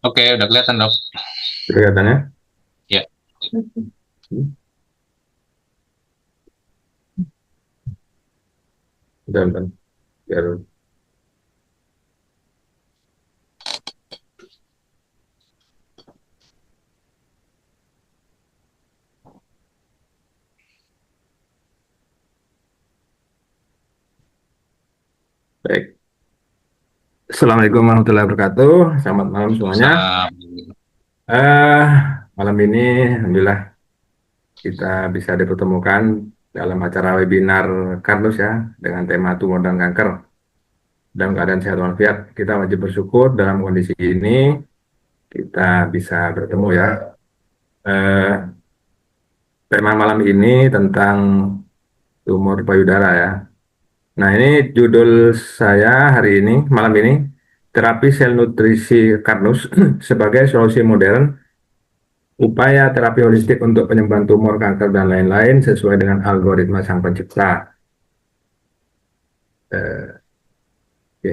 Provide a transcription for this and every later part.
Oke, udah kelihatan dok. Kelihatannya. Ya, Bentar, biar baik. Assalamualaikum warahmatullahi wabarakatuh. Selamat malam semuanya. salam. Eh, Malam ini, alhamdulillah kita bisa dipertemukan dalam acara webinar Karnus ya dengan tema tumor dan kanker dalam keadaan sehat walafiat. Kita wajib bersyukur dalam kondisi ini kita bisa bertemu ya. Eh, Tema malam ini tentang tumor payudara ya. Nah, ini judul saya hari ini, malam ini, terapi sel nutrisi Karnus sebagai solusi modern, upaya terapi holistik untuk penyembuhan tumor, kanker, dan lain-lain sesuai dengan algoritma Sang Pencipta. Eh, oke.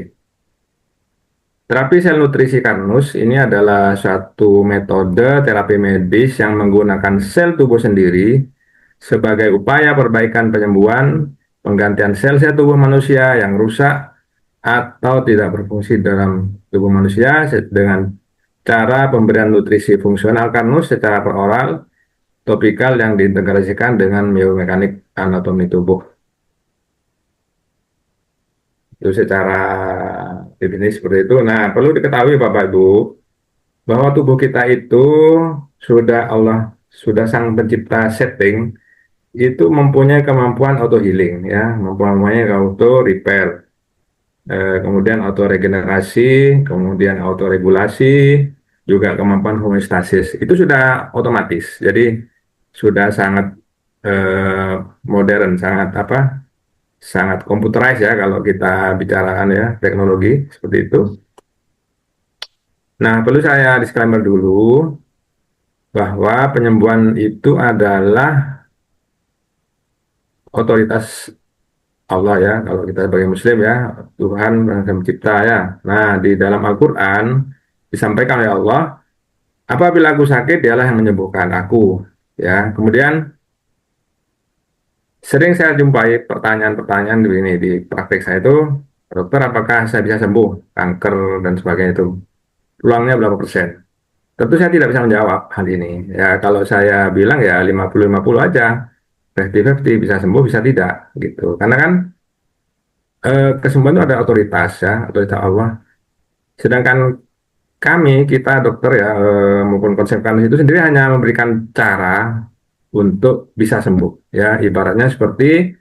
Terapi sel nutrisi Karnus ini adalah suatu metode terapi medis yang menggunakan sel tubuh sendiri sebagai upaya perbaikan penyembuhan, penggantian sel-sel tubuh manusia yang rusak atau tidak berfungsi dalam tubuh manusia dengan cara pemberian nutrisi fungsional Karnus secara peroral, topikal yang diintegrasikan dengan biomekanik anatomi tubuh. Itu secara definisi seperti itu. Nah, perlu diketahui Bapak Ibu bahwa tubuh kita itu sudah Sang Pencipta setting itu mempunyai kemampuan auto healing ya, mempunyai auto repair, kemudian auto regenerasi, kemudian auto regulasi, juga kemampuan homeostasis. Itu sudah otomatis. Jadi sudah sangat eh, modern, sangat apa? Sangat computerized ya kalau kita bicarakan ya teknologi seperti itu. Nah, perlu saya disclaimer dulu bahwa penyembuhan itu adalah otoritas Allah ya, kalau kita sebagai Muslim ya, Tuhan yang mencipta ya. Nah, di dalam Al-Quran disampaikan oleh Allah, apabila aku sakit, dialah yang menyembuhkan aku. Ya, kemudian sering saya jumpai pertanyaan-pertanyaan di ini di praktek saya itu, dokter, apakah saya bisa sembuh kanker dan sebagainya itu? Peluangnya berapa persen? Tentu saya tidak bisa menjawab hal ini. Ya, kalau saya bilang ya 50-50 aja, 50-50 bisa sembuh, bisa tidak gitu. Karena kan kesembuhan itu ada otoritas ya, otoritas Allah. Sedangkan kita dokter ya, maupun konsep kami itu sendiri hanya memberikan cara untuk bisa sembuh. Ya, ibaratnya seperti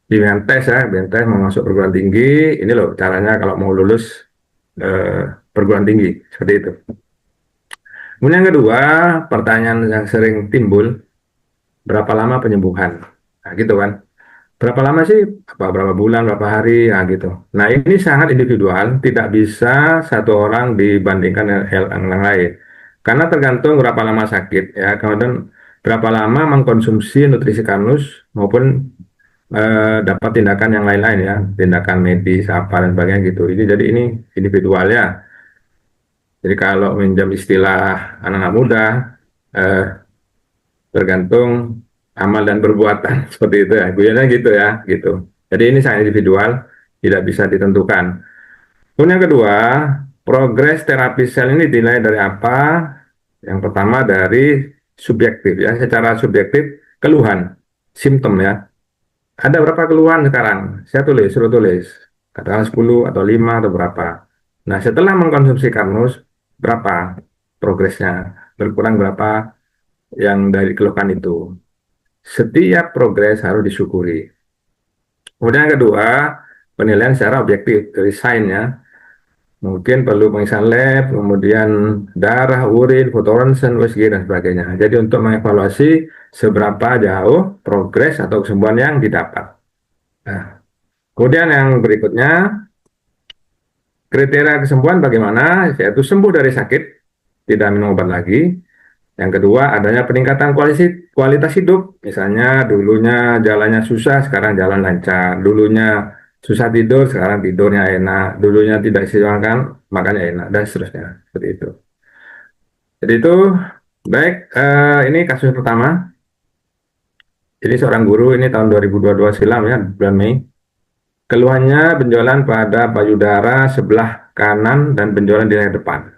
di Mentes ya, Mentes mau masuk perguruan tinggi, ini loh caranya kalau mau lulus eh, perguruan tinggi, seperti itu. Kemudian yang kedua, pertanyaan yang sering timbul, berapa lama penyembuhan? Nah, gitu kan. Berapa lama sih? Berapa bulan, berapa hari? Nah, gitu. Nah, ini sangat individual, tidak bisa satu orang dibandingkan dengan yang lain. Karena tergantung berapa lama sakit, ya. Kemudian berapa lama mengkonsumsi nutrisi Karnus maupun dapat tindakan yang lain-lain ya, tindakan medis apa dan sebagainya gitu. Jadi ini individual ya. Jadi kalau minjam istilah anak-anak muda, eh, tergantung amal dan perbuatan seperti itu ya. Guyonnya gitu ya, gitu. Jadi ini sangat individual, tidak bisa ditentukan. Kemudian yang kedua, progres terapi sel ini dinilai dari apa? Yang pertama dari subjektif ya, secara subjektif keluhan, simptom ya. Ada berapa keluhan sekarang? Saya tulis, suruh tulis. Katakan 10 atau 5 atau berapa. Nah, setelah mengkonsumsi Karnus, berapa progresnya? Berkurang berapa yang dari keluhan itu? Setiap progres harus disyukuri. Kemudian yang kedua, penilaian secara objektif dari sainnya. Mungkin perlu pemeriksaan lab, kemudian darah, urin, foto ronsen, USG, dan sebagainya. Jadi untuk mengevaluasi seberapa jauh progres atau kesembuhan yang didapat. Nah, kemudian yang berikutnya, kriteria kesembuhan bagaimana? Yaitu sembuh dari sakit, tidak minum obat lagi. Yang kedua, adanya peningkatan kualitas hidup. Misalnya dulunya jalannya susah, sekarang jalan lancar. Dulunya susah tidur, sekarang tidurnya enak. Dulunya tidak istirahat, makanya enak, dan seterusnya. Seperti itu. Jadi itu baik, ini kasus pertama. Ini seorang guru ini tahun 2022 silam ya, bulan Mei. Keluhannya benjolan pada payudara sebelah kanan dan benjolan di leher depan.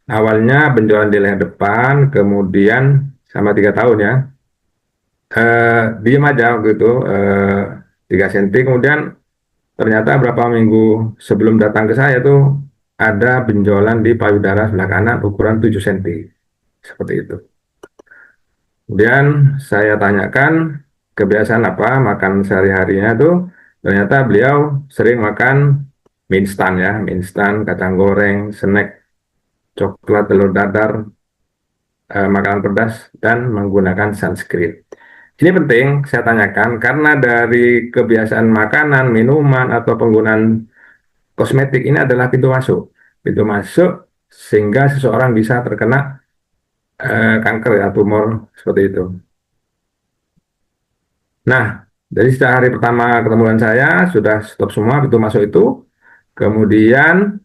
Awalnya benjolan di leher depan, kemudian sama 3 tahun ya, diem aja gitu, 3 cm. Kemudian ternyata berapa minggu sebelum datang ke saya tuh ada benjolan di payudara sebelah kanan ukuran 7 cm. Seperti itu. Kemudian saya tanyakan kebiasaan apa makan sehari-harinya tuh. Ternyata beliau sering makan mie instan ya, mie instan, kacang goreng, snack, coklat, telur dadar, makanan pedas, dan menggunakan sunscreen. Ini penting saya tanyakan karena dari kebiasaan makanan, minuman, atau penggunaan kosmetik ini adalah pintu masuk. Pintu masuk sehingga seseorang bisa terkena kanker ya, tumor seperti itu. Nah, dari sejak hari pertama ketemu dengan saya, sudah stop semua pintu masuk itu. Kemudian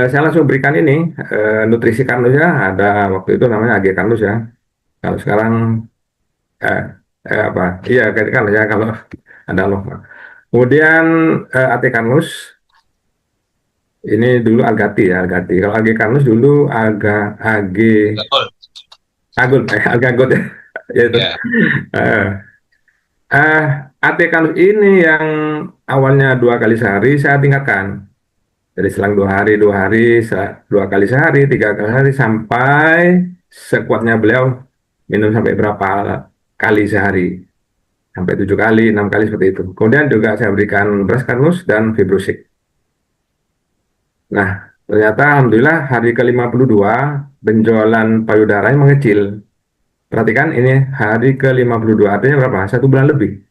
saya langsung berikan ini, nutrisi Karnus ya, ada waktu itu namanya AG Karnus ya. Kalau sekarang, eh, apa, iya kan ya kalau ada loh. Kemudian AT Karnus, ini dulu Algati ya, Algati. Kalau AG Karnus dulu AG Betul. Agut, Algagot ya. Ya itu. Ya. Eh, eh, AT Karnus ini yang awalnya 2 kali sehari saya tingkatkan. Jadi selang 2 hari, 2 hari, 2 kali sehari, 3 kali sehari, sampai sekuatnya beliau minum sampai berapa kali sehari. Sampai 7 kali, 6 kali seperti itu. Kemudian juga saya berikan beras karnus dan fibrosik. Nah, ternyata Alhamdulillah hari ke-52 benjolan payudaranya mengecil. Perhatikan ini hari ke-52, artinya berapa? 1 bulan lebih.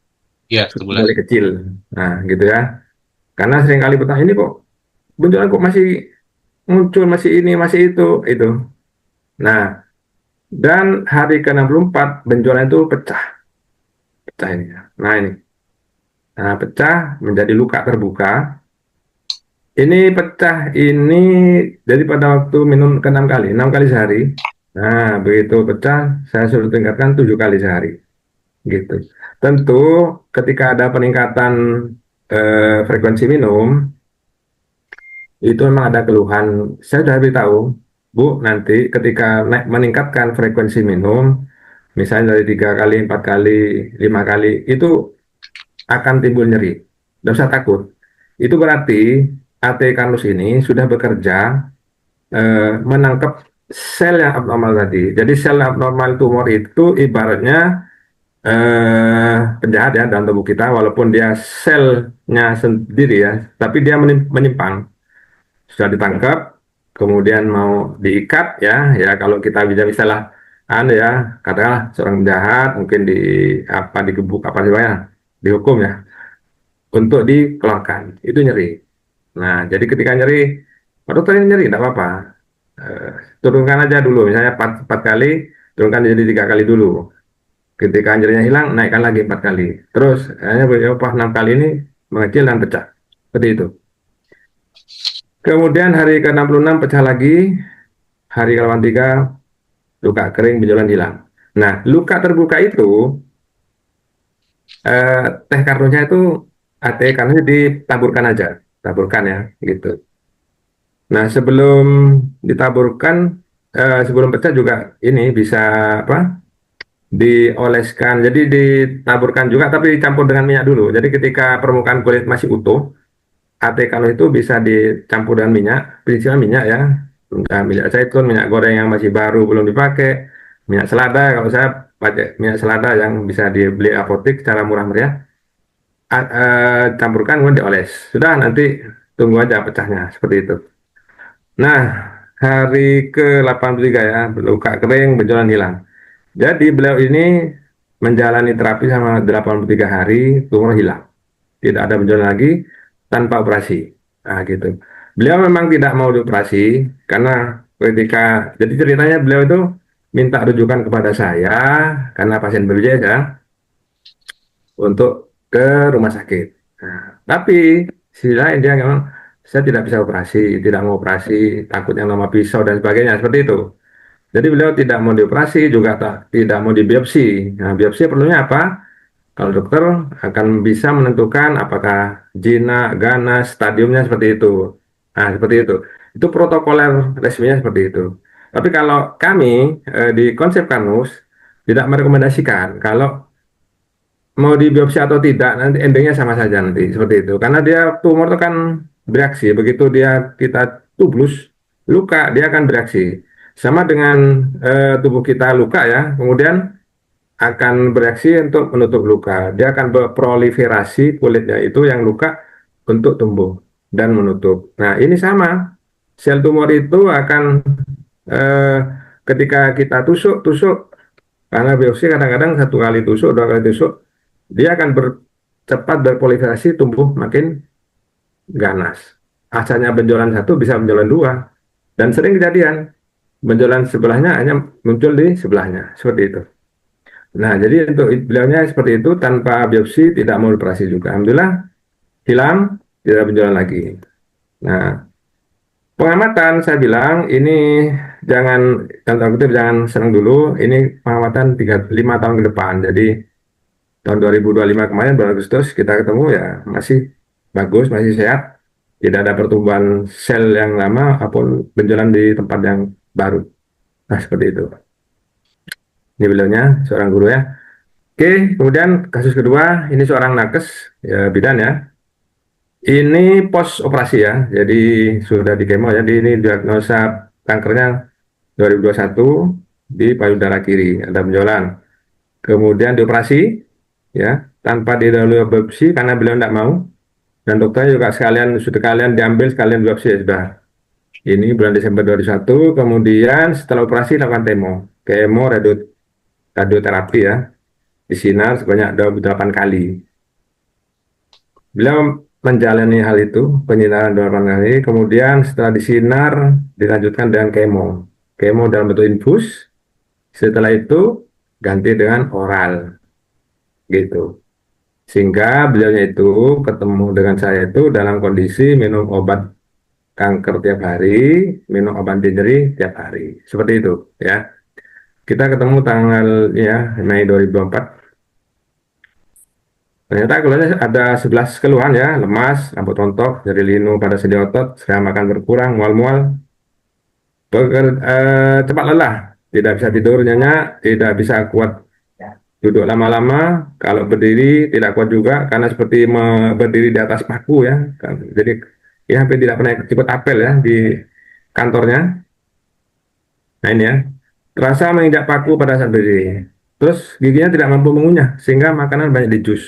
Ya, Sudah sebulan. mulai kecil. Nah, gitu ya. Karena sering kali bertanya, ini kok benjolan kok masih muncul, masih ini, masih itu. Nah, dan hari ke-64 benjolan itu pecah, pecah ini. Nah ini, nah, pecah menjadi luka terbuka. Ini pecah ini daripada waktu minum ke 6 kali, 6 kali sehari. Nah, begitu pecah, saya suruh tingkatkan 7 kali sehari, gitu. Tentu ketika ada peningkatan frekuensi minum, itu memang ada keluhan. Saya sudah beritahu, Bu, nanti ketika meningkatkan frekuensi minum, misalnya dari 3 kali, 4 kali, 5 kali, itu akan timbul nyeri. Tidak usah takut. Itu berarti AT Karnus ini sudah bekerja menangkap sel yang abnormal tadi. Jadi sel abnormal tumor itu ibaratnya penjahat ya dalam tubuh kita, walaupun dia selnya sendiri ya, tapi dia menyimpang. Sudah ditangkap, kemudian mau diikat ya, ya kalau kita bisa misalnya anu ya, katakanlah seorang penjahat mungkin di apa digebuk apa sih ya, dihukum ya untuk dikeluarkan itu nyeri. Nah jadi ketika nyeri, Pak dokter ini nyeri tidak apa-apa. Eh, Turunkan aja dulu misalnya 4 kali, turunkan jadi 3 kali dulu. Ketika nyerinya hilang naikkan lagi 4 kali, terus hanya beberapa 6 kali ini mengecil dan pecah seperti itu. Kemudian hari ke-66 pecah lagi, hari ke-83 luka kering benjolan hilang. Nah, luka terbuka itu eh, teh kartusnya itu teh kartusnya ditaburkan aja, taburkan ya, gitu. Nah, sebelum ditaburkan, sebelum pecah juga ini bisa apa? Dioleskan. Jadi ditaburkan juga, tapi dicampur dengan minyak dulu. Jadi ketika permukaan kulit masih utuh, ate kano itu bisa dicampur dengan minyak, prinsipnya minyak ya. Minyak zaitun, minyak goreng yang masih baru belum dipakai, minyak selada. Kalau saya pakai minyak selada yang bisa dibeli apotek secara murah meriah, campurkan kemudian dioles. Sudah nanti tunggu aja pecahnya seperti itu. Nah, hari ke-83 ya, luka kering, benjolan hilang. Jadi beliau ini menjalani terapi sama 83 hari, tumor hilang. Tidak ada benjolan lagi tanpa operasi. Nah, gitu. Beliau memang tidak mau dioperasi karena ketika jadi ceritanya beliau itu minta rujukan kepada saya karena pasien BPJS ya untuk ke rumah sakit. Nah, tapi sisi lain dia memang saya tidak bisa operasi, tidak mau operasi, takut yang nama pisau dan sebagainya seperti itu. Jadi beliau tidak mau dioperasi, juga tidak mau dibiopsi. Nah, biopsi perlunya apa? Kalau dokter akan bisa menentukan apakah jinak, ganas, stadiumnya seperti itu. Nah, seperti itu. Itu protokoler resminya seperti itu. Tapi kalau kami di konsep Kanus tidak merekomendasikan kalau mau dibiopsi atau tidak, nanti endingnya sama saja nanti seperti itu. Karena dia tumor itu kan bereaksi. Begitu dia kita tublus luka, dia akan bereaksi. Sama dengan tubuh kita luka ya, kemudian akan bereaksi untuk menutup luka. Dia akan berproliferasi kulitnya itu yang luka untuk tumbuh dan menutup. Nah, ini sama. Sel tumor itu akan eh, ketika kita tusuk karena biopsi kadang-kadang satu kali tusuk, dua kali tusuk, dia akan cepat berproliferasi, tumbuh makin ganas. Asalnya benjolan satu bisa benjolan dua. Dan sering kejadian, benjolan sebelahnya hanya muncul di sebelahnya. Seperti itu. Nah, jadi untuk beliaunya seperti itu tanpa biopsi tidak mau operasi juga. Alhamdulillah hilang, tidak benjolan lagi. Nah, pengamatan saya bilang ini jangan tanda kutip jangan senang dulu. Ini pengamatan 5 tahun ke depan. Jadi tahun 2025 kemarin bulan Agustus kita ketemu ya masih bagus, masih sehat. Tidak ada pertumbuhan sel yang lama ataupun benjolan di tempat yang baru. Nah, seperti itu. Ini beliaunya seorang guru ya. Oke, kemudian kasus kedua, ini seorang nakes, ya, bidan ya. Ini pos operasi ya, jadi sudah di kemo, jadi ini diagnosa kankernya 2021 di payudara kiri, ada benjolan. Kemudian dioperasi, ya, tanpa didahului biopsi karena beliau tidak mau. Dan dokternya juga sudah kalian diambil, sekalian biopsi ya sudah. Ini bulan Desember 2021, kemudian setelah operasi lakukan kemo radioterapi ya, disinar sebanyak 28 kali. Beliau menjalani hal itu, penyinaran 8 kali, kemudian setelah disinar, dilanjutkan dengan kemo. Kemo dalam bentuk infus, setelah itu ganti dengan oral, gitu. Sehingga beliaunya itu ketemu dengan saya itu dalam kondisi minum obat kanker tiap hari, minum obat anti nyeri tiap hari. Seperti itu, ya. Kita ketemu tanggal ya Mei 2024. Ternyata keluhannya ada 11 keluhan ya, lemas, rambut rontok, nyeri linu pada sendi otot, saya makan berkurang, mual-mual, cepat lelah, tidak bisa tidur nyenyak, tidak bisa kuat duduk lama-lama, kalau berdiri tidak kuat juga karena seperti berdiri di atas paku ya. Jadi ya hampir tidak pernah ikut apel ya di kantornya. Nah ini ya, terasa menginjak paku pada saat berdiri. Terus giginya tidak mampu mengunyah sehingga makanan banyak di jus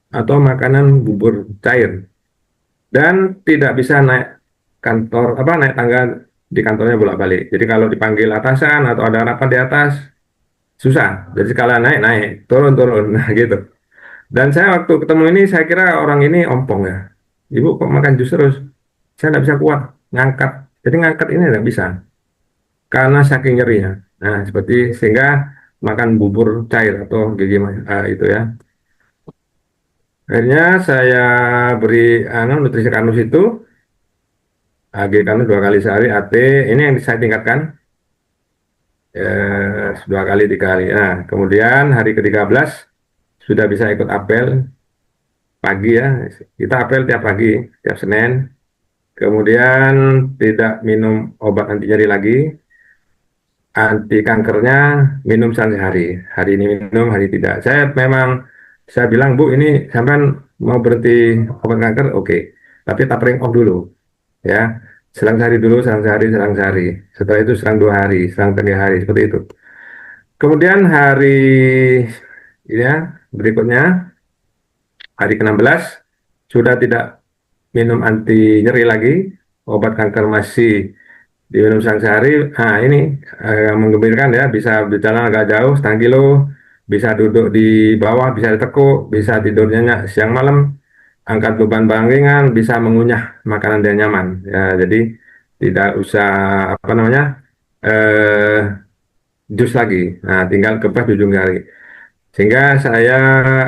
atau makanan bubur cair. Dan tidak bisa naik kantor apa naik tangga di kantornya bolak-balik. Jadi kalau dipanggil atasan atau ada rapat di atas susah. Jadi sekali naik naik, turun turun, nah gitu. Dan saya waktu ketemu ini saya kira orang ini ompong ya. Ibu kok makan jus terus? Saya tidak bisa kuat ngangkat. Jadi ngangkat ini tidak bisa karena saking nyerinya. Nah seperti sehingga makan bubur cair atau gigi itu ya. Akhirnya saya beri nutrisi kanus itu AG kami 2 kali sehari, AT ini yang saya tingkatkan 2 kali 3 kali. Nah, kemudian hari ke-13 sudah bisa ikut apel pagi ya. Kita apel tiap pagi, tiap Senin. Kemudian tidak minum obat anti nyeri lagi. Anti kankernya minum sehari. Hari ini minum, hari tidak. Saya bilang, Bu, ini sampai mau berhenti obat kanker, oke. Tapi tapering off dulu. Ya, selang sehari dulu, selang sehari, selang sehari. Setelah itu selang 2 hari, selang 3 hari, seperti itu. Kemudian hari ya berikutnya hari ke-16 sudah tidak minum anti nyeri lagi, obat kanker masih diminum selang sehari. Nah ini menggembirakan ya, bisa berjalan agak jauh, setengah kilo, bisa duduk di bawah, bisa ditekuk, bisa tidur nyenyak siang malam, angkat beban barang ringan, bisa mengunyah makanan yang nyaman. Ya, jadi tidak usah apa namanya eh, jus lagi. Nah, tinggal kebas di ujung jari. Sehingga saya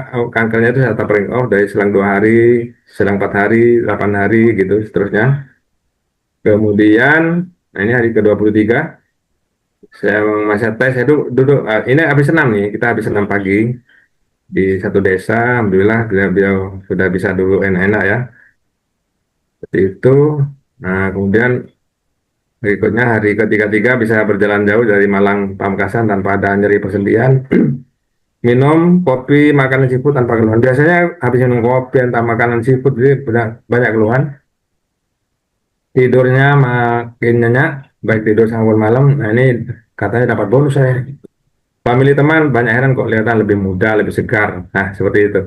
kankernya itu saya tapering off dari selang 2 hari, selang 4 hari, 8 hari gitu seterusnya. Kemudian, nah ini hari ke-23 Saya masa tes, saya duduk, ini habis senam nih, kita habis senam pagi di satu desa, alhamdulillah beliau sudah bisa dulu enak-enak ya, seperti itu. Nah, kemudian berikutnya hari ketiga bisa berjalan jauh dari Malang Pamekasan tanpa ada nyeri persendian. Minum kopi, makanan seafood tanpa keluhan. Biasanya habis minum kopi tanpa makanan seafood, jadi banyak, banyak keluhan. Tidurnya makin nyenyak, baik tidur sampai malam. Nah ini katanya dapat bonus saya. Family teman banyak heran kok kelihatan lebih muda, lebih segar. Nah seperti itu.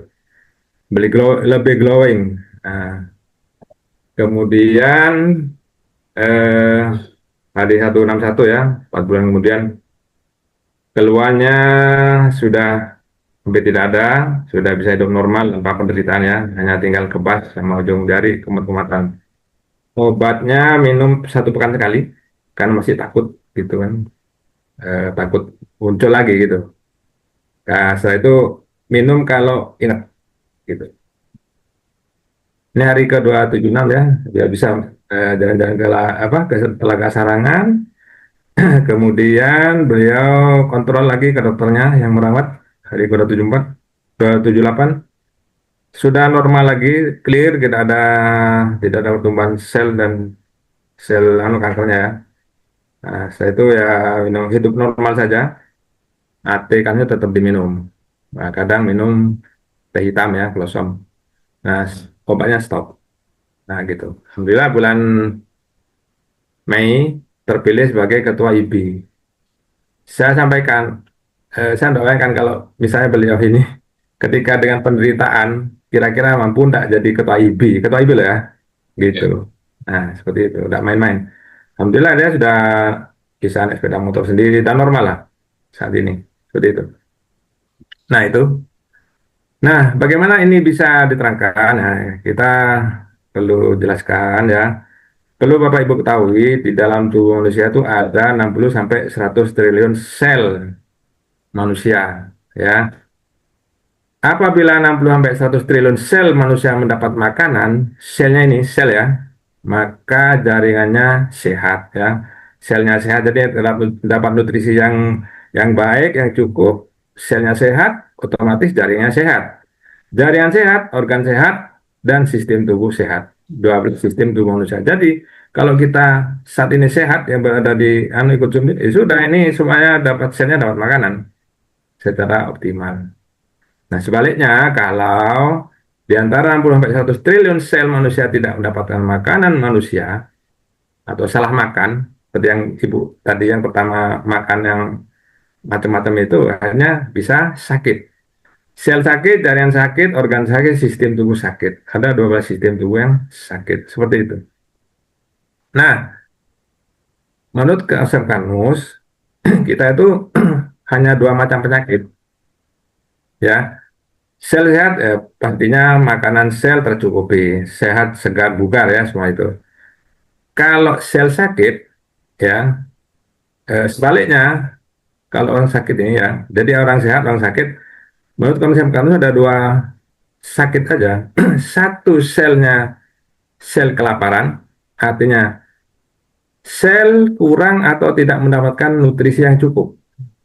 Lebih glowing. Nah, kemudian eh, hari 161 ya, 4 bulan kemudian keluarnya sudah hampir tidak ada, sudah bisa hidup normal tanpa penderitaan ya, hanya tinggal kebas sama ujung jari kumat-kumatan. Obatnya minum 1 pekan sekali, kan masih takut gitu kan, takut muncul lagi gitu. Nah, setelah itu minum kalau ingat gitu. Ini hari ke-276 ya, dia bisa jalan-jalan ke Telaga Sarangan. Kemudian beliau kontrol lagi ke dokternya yang merawat hari ke-274, ke-78 sudah normal lagi, clear, tidak ada pertumbuhan sel dan sel anu kankernya ya. Nah, setelah itu ya minum hidup normal saja, teh kan tetap diminum. Nah, kadang minum teh hitam ya, blossom. Nah, obatnya stop. Nah, gitu. Alhamdulillah bulan Mei terpilih sebagai ketua IB. Saya sampaikan, saya doakan kalau misalnya beliau ini ketika dengan penderitaan, kira-kira mampu enggak jadi ketua IB loh ya, gitu. Ya. Nah, seperti itu, udah main-main. Alhamdulillah dia sudah bisa naik sepeda motor sendiri dan normal lah saat ini, seperti itu. Nah, itu. Nah, bagaimana ini bisa diterangkan? Nah, kita perlu jelaskan ya. Perlu Bapak Ibu ketahui, di dalam tubuh manusia itu ada 60 sampai 100 triliun sel manusia, ya. Apabila 60 sampai 100 triliun sel manusia mendapat makanan, selnya ini sel ya, maka jaringannya sehat ya. Selnya sehat jadi dapat nutrisi yang baik, yang cukup. Selnya sehat, otomatis jaringannya sehat. Jaringan sehat, organ sehat, dan sistem tubuh sehat. Dua belas sistem tubuh manusia. Jadi kalau kita saat ini sehat yang berada di anu ikut zoom, sudah ini semuanya dapat selnya dapat makanan secara optimal. Nah, sebaliknya, kalau di antara 60 sampai 100 triliun sel manusia tidak mendapatkan makanan manusia atau salah makan, seperti yang Ibu tadi yang pertama makan yang macam-macam itu, akhirnya bisa sakit. Sel sakit, jaringan sakit, organ sakit, sistem tubuh sakit. Ada 12 sistem tubuh yang sakit, seperti itu. Nah, menurut Kasep Kanus, kita itu hanya 2 macam penyakit, ya. Sel sehat, pastinya makanan sel tercukupi, sehat, segar, bugar ya semua itu. Kalau sel sakit, ya sebaliknya, kalau orang sakit ini ya, jadi orang sehat, orang sakit, menurut konsep kamu ada 2 sakit aja. Satu selnya sel kelaparan, artinya sel kurang atau tidak mendapatkan nutrisi yang cukup.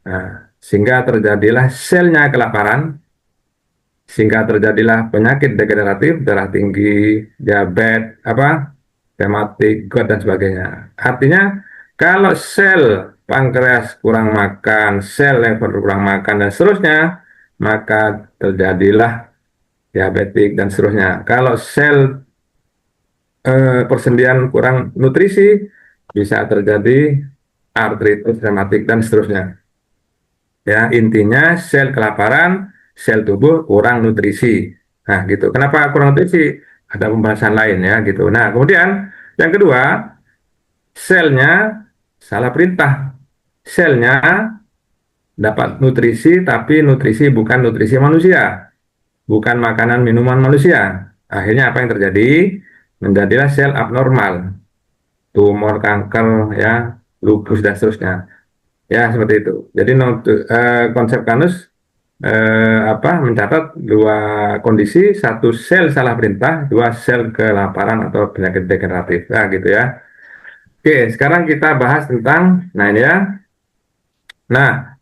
Nah, sehingga terjadilah selnya kelaparan, sehingga terjadilah penyakit degeneratif, darah tinggi, diabetes, rematik, GERD dan sebagainya. Artinya kalau sel pankreas kurang makan, sel lever kurang makan dan seterusnya, maka terjadilah diabetik dan seterusnya. Kalau sel persendian kurang nutrisi, bisa terjadi artritis, rematik dan seterusnya. Ya, intinya sel kelaparan, sel tubuh kurang nutrisi. Nah, gitu. Kenapa kurang nutrisi? Ada pembahasan lain ya, gitu. Nah, kemudian yang kedua, selnya salah perintah. Selnya dapat nutrisi, tapi nutrisi bukan nutrisi manusia, bukan makanan minuman manusia. Akhirnya apa yang terjadi? Menjadilah sel abnormal, tumor, kanker, ya, lupus dan seterusnya. Ya, seperti itu. Jadi konsep Kanus mencatat 2 kondisi, satu sel salah perintah, 2 sel kelaparan atau penyakit degeneratif. Nah, gitu ya. Oke, sekarang kita bahas tentang, nah ini ya, Nah,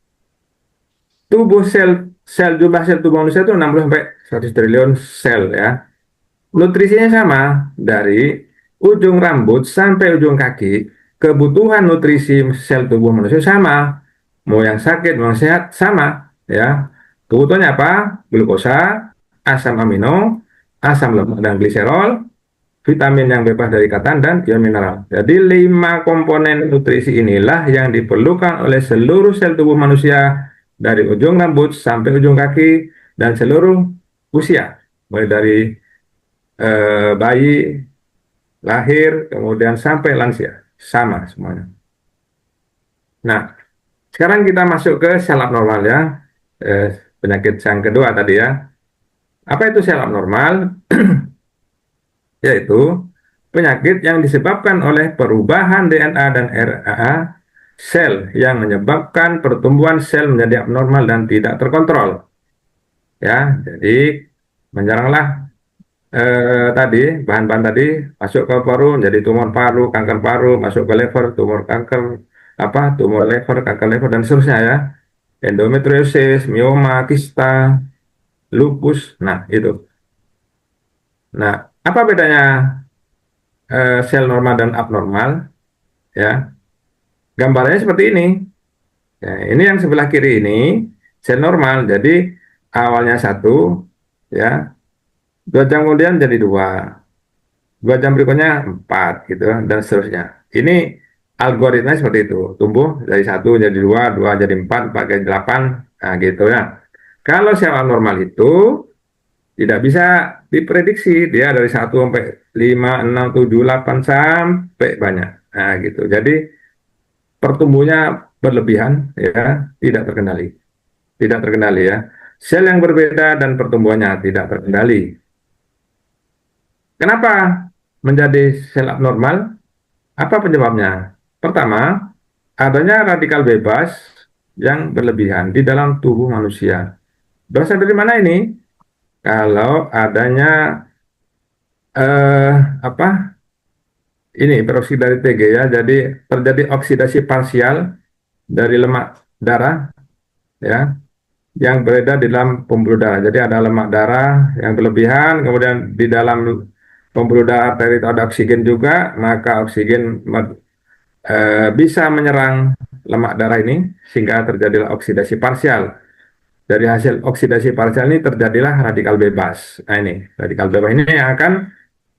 jumlah sel tubuh manusia itu 60 sampai 100 triliun sel ya. Nutrisinya sama dari ujung rambut sampai ujung kaki. Kebutuhan nutrisi sel tubuh manusia sama. Mau yang sakit, mau yang sehat sama ya. Kebutuhannya apa? Glukosa, asam amino, asam lemak dan gliserol, vitamin yang bebas dari ikatan dan ion mineral. Jadi 5 komponen nutrisi inilah yang diperlukan oleh seluruh sel tubuh manusia dari ujung rambut sampai ujung kaki dan seluruh usia, mulai dari bayi lahir kemudian sampai lansia, sama semuanya. Nah, sekarang kita masuk ke sel abnormal ya, eh, penyakit yang kedua tadi ya. Apa itu sel abnormal? Yaitu penyakit yang disebabkan oleh perubahan DNA dan RNA sel yang menyebabkan pertumbuhan sel menjadi abnormal dan tidak terkontrol. Ya, jadi menyeranglah tadi bahan-bahan tadi masuk ke paru jadi tumor paru, kanker paru, masuk ke lever, tumor kanker tumor lever, kanker lever dan seterusnya ya. Endometriosis, mioma, kista, lupus. Nah, itu. Nah, apa bedanya sel normal dan abnormal? Ya, gambarnya seperti ini. Ya, ini yang sebelah kiri ini sel normal. Jadi awalnya satu, ya, 2 jam kemudian jadi dua, 2 jam berikutnya empat, gitu, dan seterusnya. Ini algoritma seperti itu. Tumbuh dari satu jadi dua, dua jadi empat, empat jadi delapan, nah gitu ya. Kalau sel abnormal itu tidak bisa diprediksi, dia dari satu sampai 5, 6, 7, 8 sampai banyak. Nah gitu. Jadi pertumbuhnya berlebihan ya, tidak terkendali. Tidak terkendali ya. Sel yang berbeda dan pertumbuhannya tidak terkendali. Kenapa menjadi sel abnormal? Apa penyebabnya? Pertama, adanya radikal bebas yang berlebihan di dalam tubuh manusia. Berasal dari mana ini? Kalau adanya eh, apa? Ini beroksida dari TG ya. Jadi terjadi oksidasi parsial dari lemak darah ya yang beredar di dalam pembuluh darah. Jadi ada lemak darah yang berlebihan, kemudian di dalam pembuluh darah arteri itu ada oksigen juga, maka oksigen bisa menyerang lemak darah ini sehingga terjadilah oksidasi parsial. Dari hasil oksidasi parsial ini terjadilah radikal bebas. Nah ini, radikal bebas ini yang akan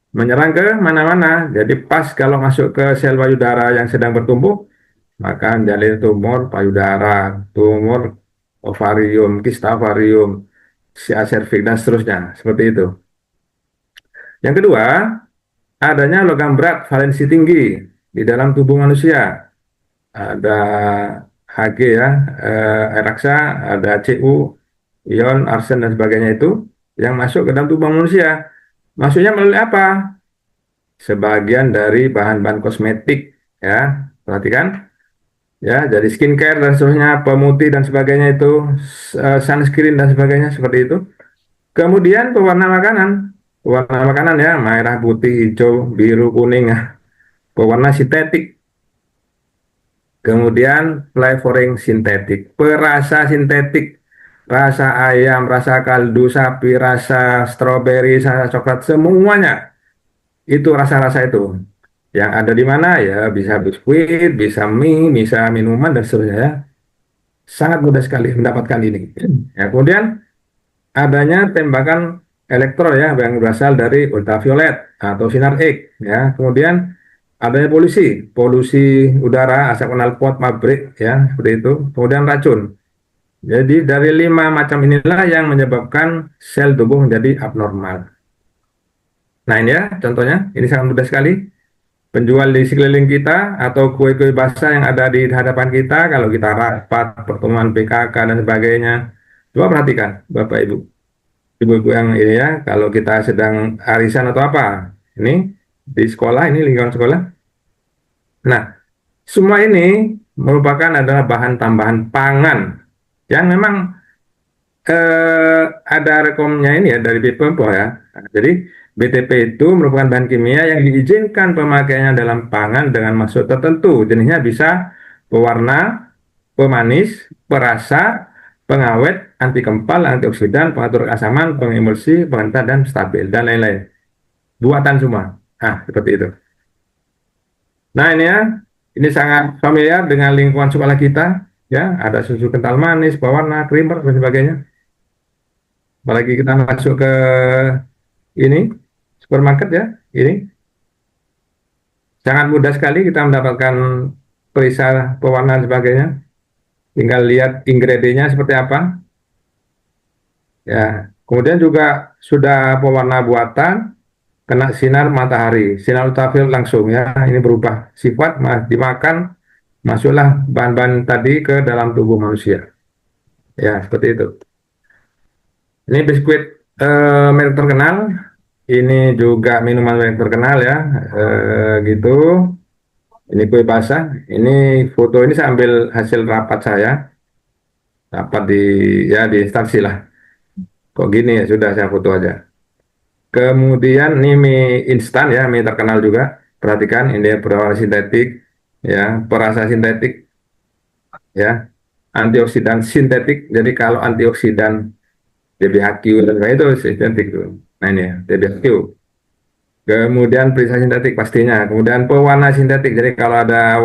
menyerang ke mana-mana. Jadi pas kalau masuk ke sel payudara yang sedang bertumbuh, maka menjadi tumor payudara, tumor ovarium, kista ovarium, CA cervix dan seterusnya. Seperti itu. Yang kedua, adanya logam berat valensi tinggi di dalam tubuh manusia. Ada Hg ya, air raksa, ada Cu, ion, arsen dan sebagainya itu yang masuk ke dalam tubuh manusia. Masuknya melalui apa? Sebagian dari bahan-bahan kosmetik ya. Perhatikan ya, jadi skincare dan seterusnya, pemutih dan sebagainya itu, sunscreen dan sebagainya seperti itu. Kemudian pewarna makanan ya, merah, putih, hijau, biru, kuning ya, pewarna sintetik. Kemudian flavoring sintetik, perasa sintetik, rasa ayam, rasa kaldu sapi, rasa stroberi, rasa coklat, semuanya itu rasa-rasa itu. Yang ada di mana ya, bisa biskuit, bisa mie, bisa minuman dan seterusnya ya. Sangat mudah sekali mendapatkan ini. Ya, kemudian adanya tembakan elektron ya yang berasal dari ultraviolet atau sinar X ya. Kemudian adanya polusi, polusi udara, asap knalpot pabrik ya, seperti itu. Kemudian racun. Jadi dari 5 macam inilah yang menyebabkan sel tubuh menjadi abnormal. Nah ini ya contohnya, ini sangat mudah sekali. Penjual di sekeliling kita atau kue-kue basah yang ada di hadapan kita, kalau kita rapat, pertemuan PKK dan sebagainya, coba perhatikan Bapak Ibu. Ibu-ibu yang ini ya, kalau kita sedang arisan atau apa, ini di sekolah, ini lingkungan sekolah. Nah, semua ini merupakan adalah bahan tambahan pangan yang memang ada rekomnya ini ya dari BPOM ya. Nah, jadi BTP itu merupakan bahan kimia yang diizinkan pemakaiannya dalam pangan dengan maksud tertentu. Jenisnya bisa pewarna, pemanis, perasa, pengawet, anti kempal, antioksidan, pengatur keasaman, pengemulsi, pengental dan stabil dan lain-lain. Buatan semua. Nah, seperti itu. Nah, ini sangat familiar dengan lingkungan sekolah kita, ya. Ada susu kental manis, pewarna, creamer dan sebagainya. Apalagi kita masuk ke ini supermarket ya, ini sangat mudah sekali kita mendapatkan perisa pewarna dan sebagainya. Tinggal lihat ingredientnya seperti apa. Ya, kemudian juga sudah pewarna buatan kena sinar matahari, sinar ultraviolet langsung ya. Ini berubah sifat, dimakan masuklah bahan-bahan tadi ke dalam tubuh manusia. Ya, seperti itu. Ini biskuit merek terkenal. Ini juga minuman merek terkenal ya. Gitu. Ini kue basah. Ini foto ini saya ambil hasil rapat saya. Rapat di ya di instansi lah. Kok gini ya sudah saya foto aja. Kemudian ini mie instan ya, mie terkenal juga. Perhatikan ini berwarna sintetik ya, perasa sintetik ya, antioksidan sintetik. Jadi kalau antioksidan DBHQ dan sebagainya itu sintetik tuh. Nah ini ya, DBHQ. Kemudian perisa sintetik pastinya. Kemudian pewarna sintetik. Jadi kalau ada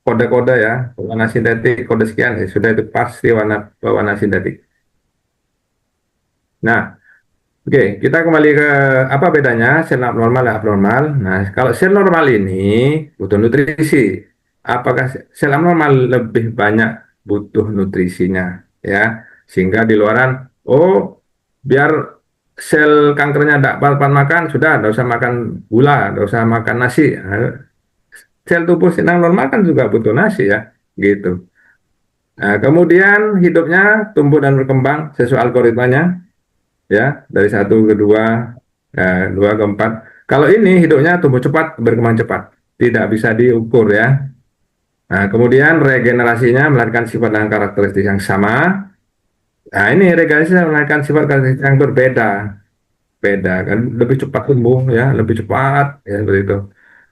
kode-kode ya, pewarna sintetik, kode sekian, ya sudah itu pasti warna pewarna sintetik. Nah, oke, kita kembali ke apa bedanya sel abnormal dan abnormal. Nah, kalau sel normal ini butuh nutrisi. Apakah sel abnormal lebih banyak butuh nutrisinya? Ya, sehingga di luaran, oh, biar sel kankernya tidak dapat makan, sudah, tidak usah makan gula, tidak usah makan nasi. Nah, sel tubuh yang normal kan juga butuh nasi ya, gitu. Nah, kemudian hidupnya tumbuh dan berkembang sesuai algoritmanya ya dari satu ke dua, dua ke empat. Kalau ini hidupnya tumbuh cepat, berkembang cepat, tidak bisa diukur ya. Nah, kemudian regenerasinya melahirkan sifat dan karakteristik yang sama. Nah, ini regenerasi melahirkan sifat karakteristik yang berbeda, beda kan lebih cepat tumbuh ya, lebih cepat ya seperti itu.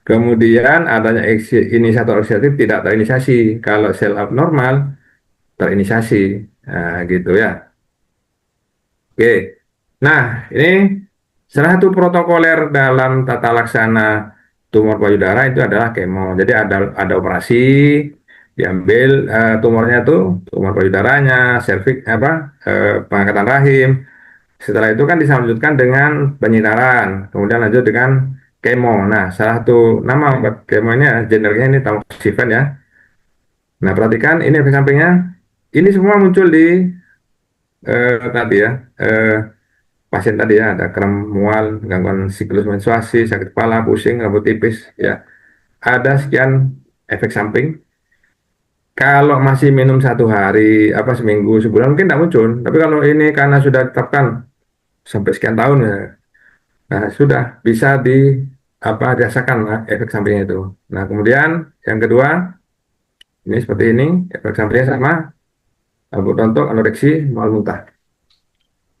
Kemudian adanya inisiator oksidatif tidak terinisiasi. Kalau sel abnormal terinisiasi, nah, gitu ya. Oke. Nah, ini salah satu protokoler dalam tata laksana tumor payudara itu adalah kemo. Jadi ada operasi, diambil tumornya tuh, tumor payudaranya, serviks apa, pengangkatan rahim. Setelah itu kan dilanjutkan dengan penyinaran, kemudian lanjut dengan kemo. Nah, salah satu nama obat kemonya, generiknya ini tamoxifen ya. Nah, perhatikan ini efek sampingnya. Ini semua muncul di tadi ya. Pasien tadi ya ada kram mual, gangguan siklus menstruasi, sakit kepala, pusing, rambut tipis, ya ada sekian efek samping. Kalau masih minum satu hari, apa seminggu, sebulan mungkin tidak muncul. Tapi kalau ini karena sudah ditetapkan sampai sekian tahun ya, nah sudah bisa di apa dirasakan efek sampingnya itu. Nah kemudian yang kedua ini seperti ini efek sampingnya sama, rambut rontok, anoreksi, mual muntah.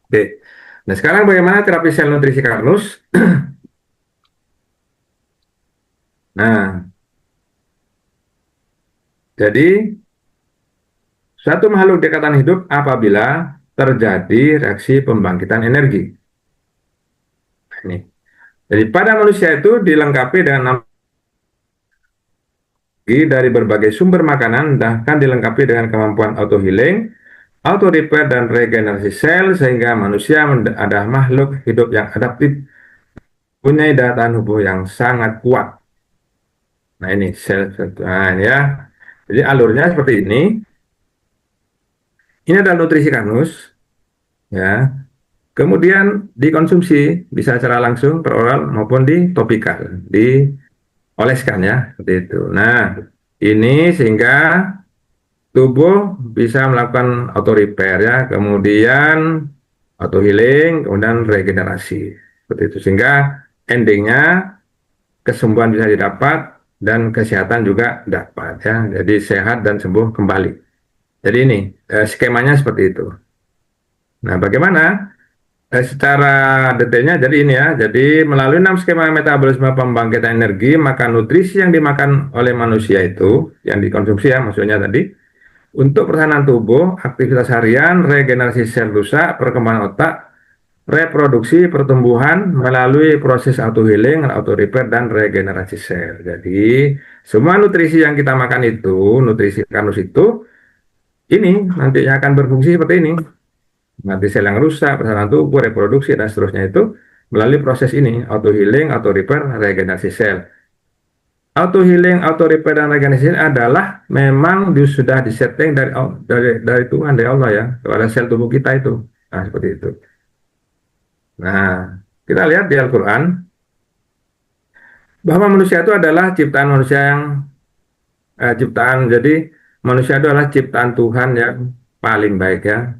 Oke. Nah sekarang bagaimana terapi sel nutrisi Karnus? Nah, jadi suatu makhluk dekatan hidup apabila terjadi reaksi pembangkitan energi. Nah, ini. Jadi pada manusia itu dilengkapi dengan energi dari berbagai sumber makanan, bahkan dilengkapi dengan kemampuan auto healing, auto repair dan regenerasi sel sehingga manusia adalah makhluk hidup yang adaptif, punya daya tahan tubuh yang sangat kuat. Nah ini sel, nah ini ya. Jadi alurnya seperti ini. Ini adalah nutrisi Karnus, ya. Kemudian dikonsumsi bisa secara langsung per oral maupun di topikal, dioleskan ya, seperti itu. Nah, ini sehingga tubuh bisa melakukan auto repair ya, kemudian auto healing, kemudian regenerasi. Seperti itu sehingga endingnya kesembuhan bisa didapat dan kesehatan juga dapat ya. Jadi sehat dan sembuh kembali. Jadi ini skemanya seperti itu. Nah, bagaimana? Secara detailnya jadi ini ya, jadi melalui 6 skema metabolisme pembangkitan energi, maka nutrisi yang dimakan oleh manusia itu, yang dikonsumsi ya maksudnya tadi, untuk pertahanan tubuh, aktivitas harian, regenerasi sel rusak, perkembangan otak, reproduksi, pertumbuhan melalui proses auto healing, auto repair, dan regenerasi sel. Jadi, semua nutrisi yang kita makan itu, nutrisi karnus itu, ini nantinya akan berfungsi seperti ini. Nanti sel yang rusak, pertahanan tubuh, reproduksi, dan seterusnya itu melalui proses ini, auto healing, auto repair, regenerasi sel. Auto healing, auto repair, dan regenerasi sel adalah memang sudah disetting dari Tuhan, dari Allah ya, kepada sel tubuh kita itu. Nah, seperti itu. Nah, kita lihat di Al-Quran bahwa manusia itu adalah ciptaan manusia yang jadi manusia itu adalah ciptaan Tuhan yang paling baik ya.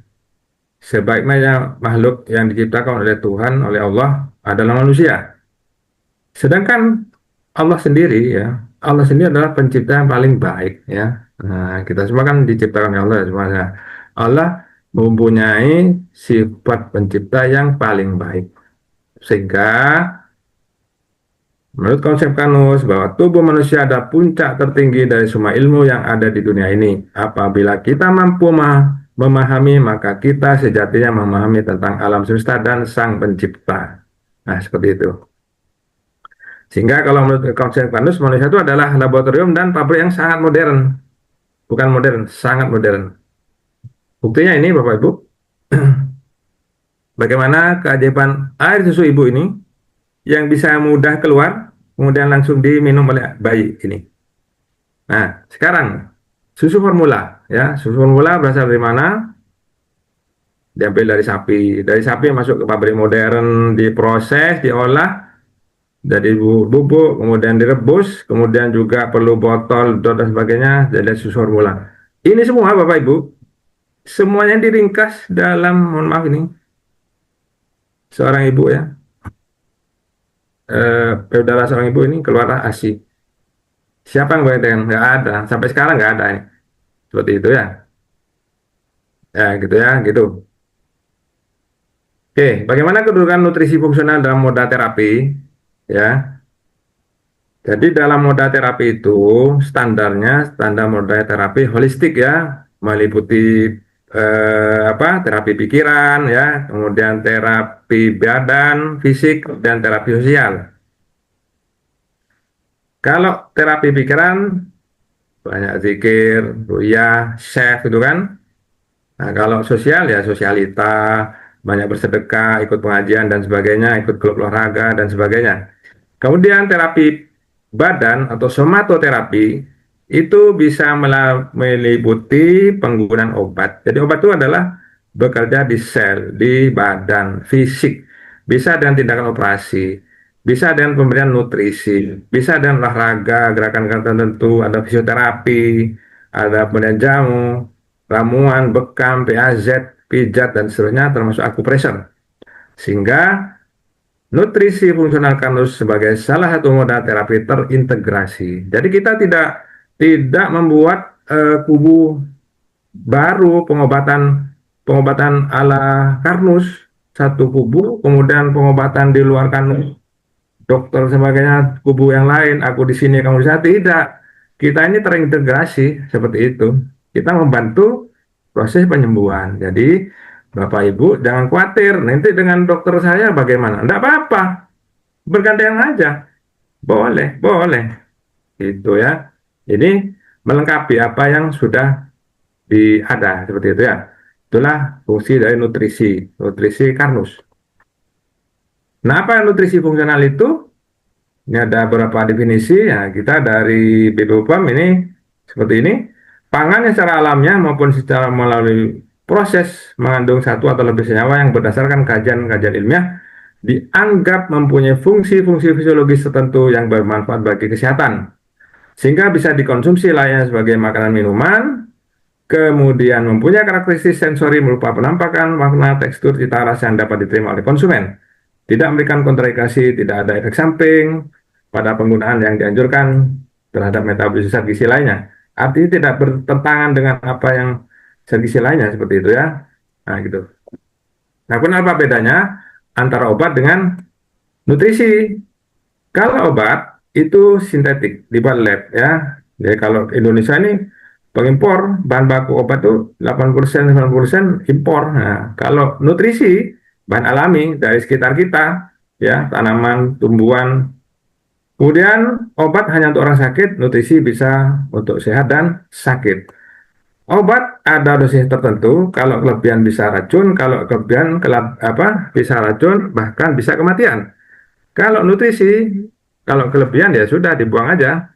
Sebaik-baiknya makhluk yang diciptakan oleh Tuhan, oleh Allah adalah manusia. Sedangkan Allah sendiri ya, Allah sendiri adalah pencipta yang paling baik ya. Nah, kita semua kan diciptakan oleh Allah semuanya. Allah mempunyai sifat pencipta yang paling baik. Sehingga menurut konsep Kanus, bahwa tubuh manusia adalah puncak tertinggi dari semua ilmu yang ada di dunia ini. Apabila kita mampu memahami, maka kita sejatinya memahami tentang alam semesta dan Sang Pencipta. Nah, seperti itu. Sehingga kalau menurut konsep Kanus, manusia itu adalah laboratorium dan pabrik yang sangat modern. Bukan modern, sangat modern. Buktinya ini, Bapak Ibu, bagaimana keajaiban air susu ibu ini yang bisa mudah keluar, kemudian langsung diminum oleh bayi ini. Nah, sekarang susu formula, ya, susu formula berasal dari mana? Diambil dari sapi. Dari sapi masuk ke pabrik modern, diproses, diolah, jadi bubuk, kemudian direbus, kemudian juga perlu botol, dan sebagainya, jadi susu formula. Ini semua Bapak Ibu, semuanya diringkas dalam, mohon maaf ini, seorang ibu ya, saudara seorang ibu ini keluarlah ASI. Siapa yang bayangkan? Nggak ada, sampai sekarang nggak ada ini. Seperti itu ya. Ya, gitu ya, gitu. Oke, bagaimana kedudukan nutrisi fungsional dalam moda terapi? Ya, jadi dalam moda terapi itu standar moda terapi holistik ya, meliputi terapi pikiran ya, kemudian terapi badan, fisik, dan terapi sosial. Kalau terapi pikiran banyak zikir, ruya, chef itu kan. Nah, kalau sosial ya sosialita, banyak bersedekah, ikut pengajian dan sebagainya, ikut klub olahraga dan sebagainya. Kemudian terapi badan atau somatoterapi itu bisa meliputi penggunaan obat. Jadi obat itu adalah bekerja di sel, di badan, fisik. Bisa dengan tindakan operasi, bisa dengan pemberian nutrisi, bisa dengan olahraga, gerakan-gerakan tertentu, ada fisioterapi, ada pemberian jamu, ramuan, bekam, PAZ, pijat, dan seterusnya, termasuk akupresur. Sehingga nutrisi fungsional kanus sebagai salah satu moda terapi terintegrasi. Jadi kita tidak membuat kubu baru pengobatan ala Karnus, satu kubu, kemudian pengobatan di luar Karnus, dokter sebagainya kubu yang lain, aku di sini kamu di sana, tidak. Kita ini terintegrasi seperti itu. Kita membantu proses penyembuhan. Jadi Bapak Ibu jangan khawatir, nanti dengan dokter saya bagaimana? Tidak apa-apa, bergantian aja. Boleh, boleh. Itu ya. Ini melengkapi apa yang sudah ada seperti itu ya. Itulah fungsi dari nutrisi Karnus. Nah, apa nutrisi fungsional itu? Ini ada beberapa definisi ya. Kita dari BPOM ini seperti ini. Pangan yang secara alamiah maupun secara melalui proses mengandung satu atau lebih senyawa yang berdasarkan kajian-kajian ilmiah dianggap mempunyai fungsi-fungsi fisiologis tertentu yang bermanfaat bagi kesehatan. Sehingga bisa dikonsumsi layaknya sebagai makanan minuman, kemudian mempunyai karakteristik sensori berupa penampakan, warna, tekstur, cita rasa yang dapat diterima oleh konsumen. Tidak memberikan kontraindikasi, tidak ada efek samping pada penggunaan yang dianjurkan terhadap metabolisme zat gizi lainnya. Artinya tidak bertentangan dengan apa yang zat gizi lainnya seperti itu ya. Nah, gitu. Nah, kenapa bedanya antara obat dengan nutrisi? Kalau obat itu sintetik, dibuat lab ya. Jadi kalau Indonesia ini pengimpor bahan baku obat tuh 80% 90% impor. Nah, kalau nutrisi bahan alami dari sekitar kita, ya, tanaman, tumbuhan. Kemudian obat hanya untuk orang sakit, nutrisi bisa untuk sehat dan sakit. Obat ada dosis tertentu, kalau kelebihan bisa racun, kalau kelebihan bisa racun, bahkan bisa kematian. Kalau nutrisi, kalau kelebihan ya sudah dibuang aja,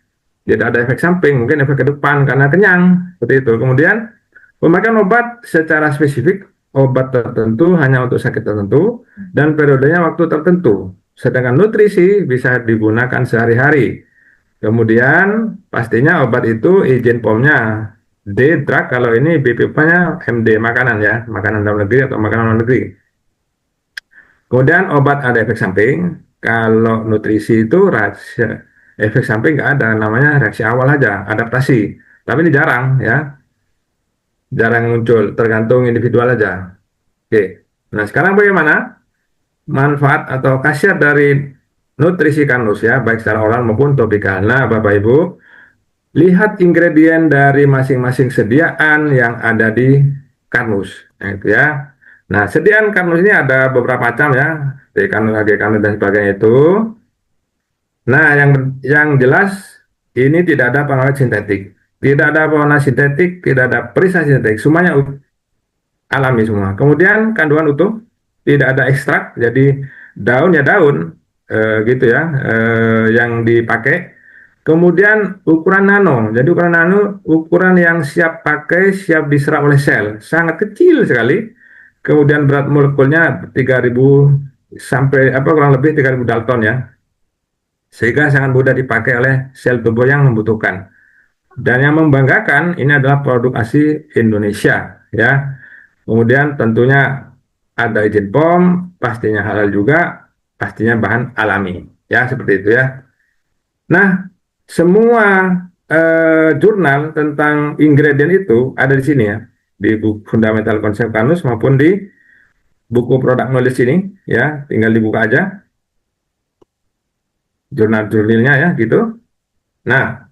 tidak ada efek samping, mungkin efek ke depan karena kenyang, seperti itu. Kemudian pemakaian obat secara spesifik, obat tertentu hanya untuk sakit tertentu dan periodenya waktu tertentu. Sedangkan nutrisi bisa digunakan sehari-hari. Kemudian pastinya obat itu izin POM-nya D drug, kalau ini BPOM-nya MD makanan, ya, makanan dalam negeri atau makanan luar negeri. Kemudian obat ada efek samping. Kalau nutrisi itu efek samping nggak ada, namanya reaksi awal aja, adaptasi. Tapi ini jarang, ya, jarang muncul, tergantung individual aja. Oke. Nah, sekarang bagaimana manfaat atau khasiat dari nutrisi kanus, ya, baik secara oral maupun topikal. Nah, Bapak Ibu, lihat ingredient dari masing-masing sediaan yang ada di karnus. Nah, itu ya. Nah, sediaan karnus ini ada beberapa macam, ya. D karnus, AG karnus, dan sebagainya itu. Nah, yang jelas ini tidak ada pengawet sintetik. Tidak ada pewarna sintetik, tidak ada perisai sintetik. Semuanya alami semua. Kemudian kandungan utuh, tidak ada ekstrak. Jadi daun ya daun, gitu ya, yang dipakai. Kemudian ukuran nano. Jadi ukuran nano ukuran yang siap pakai, siap diserap oleh sel. Sangat kecil sekali. Kemudian berat molekulnya 3.000 sampai kurang lebih 3.000 Dalton, ya. Sehingga sangat mudah dipakai oleh sel tubuh yang membutuhkan. Dan yang membanggakan ini adalah produk asli Indonesia, ya. Kemudian tentunya ada izin POM, pastinya halal juga, pastinya bahan alami, ya, seperti itu, ya. Nah, semua jurnal tentang ingredient itu ada di sini, ya, di buku Fundamental Konsep Kanus maupun di buku produk knowledge ini, ya, tinggal dibuka aja jurnal-jurnalnya, ya, gitu. Nah,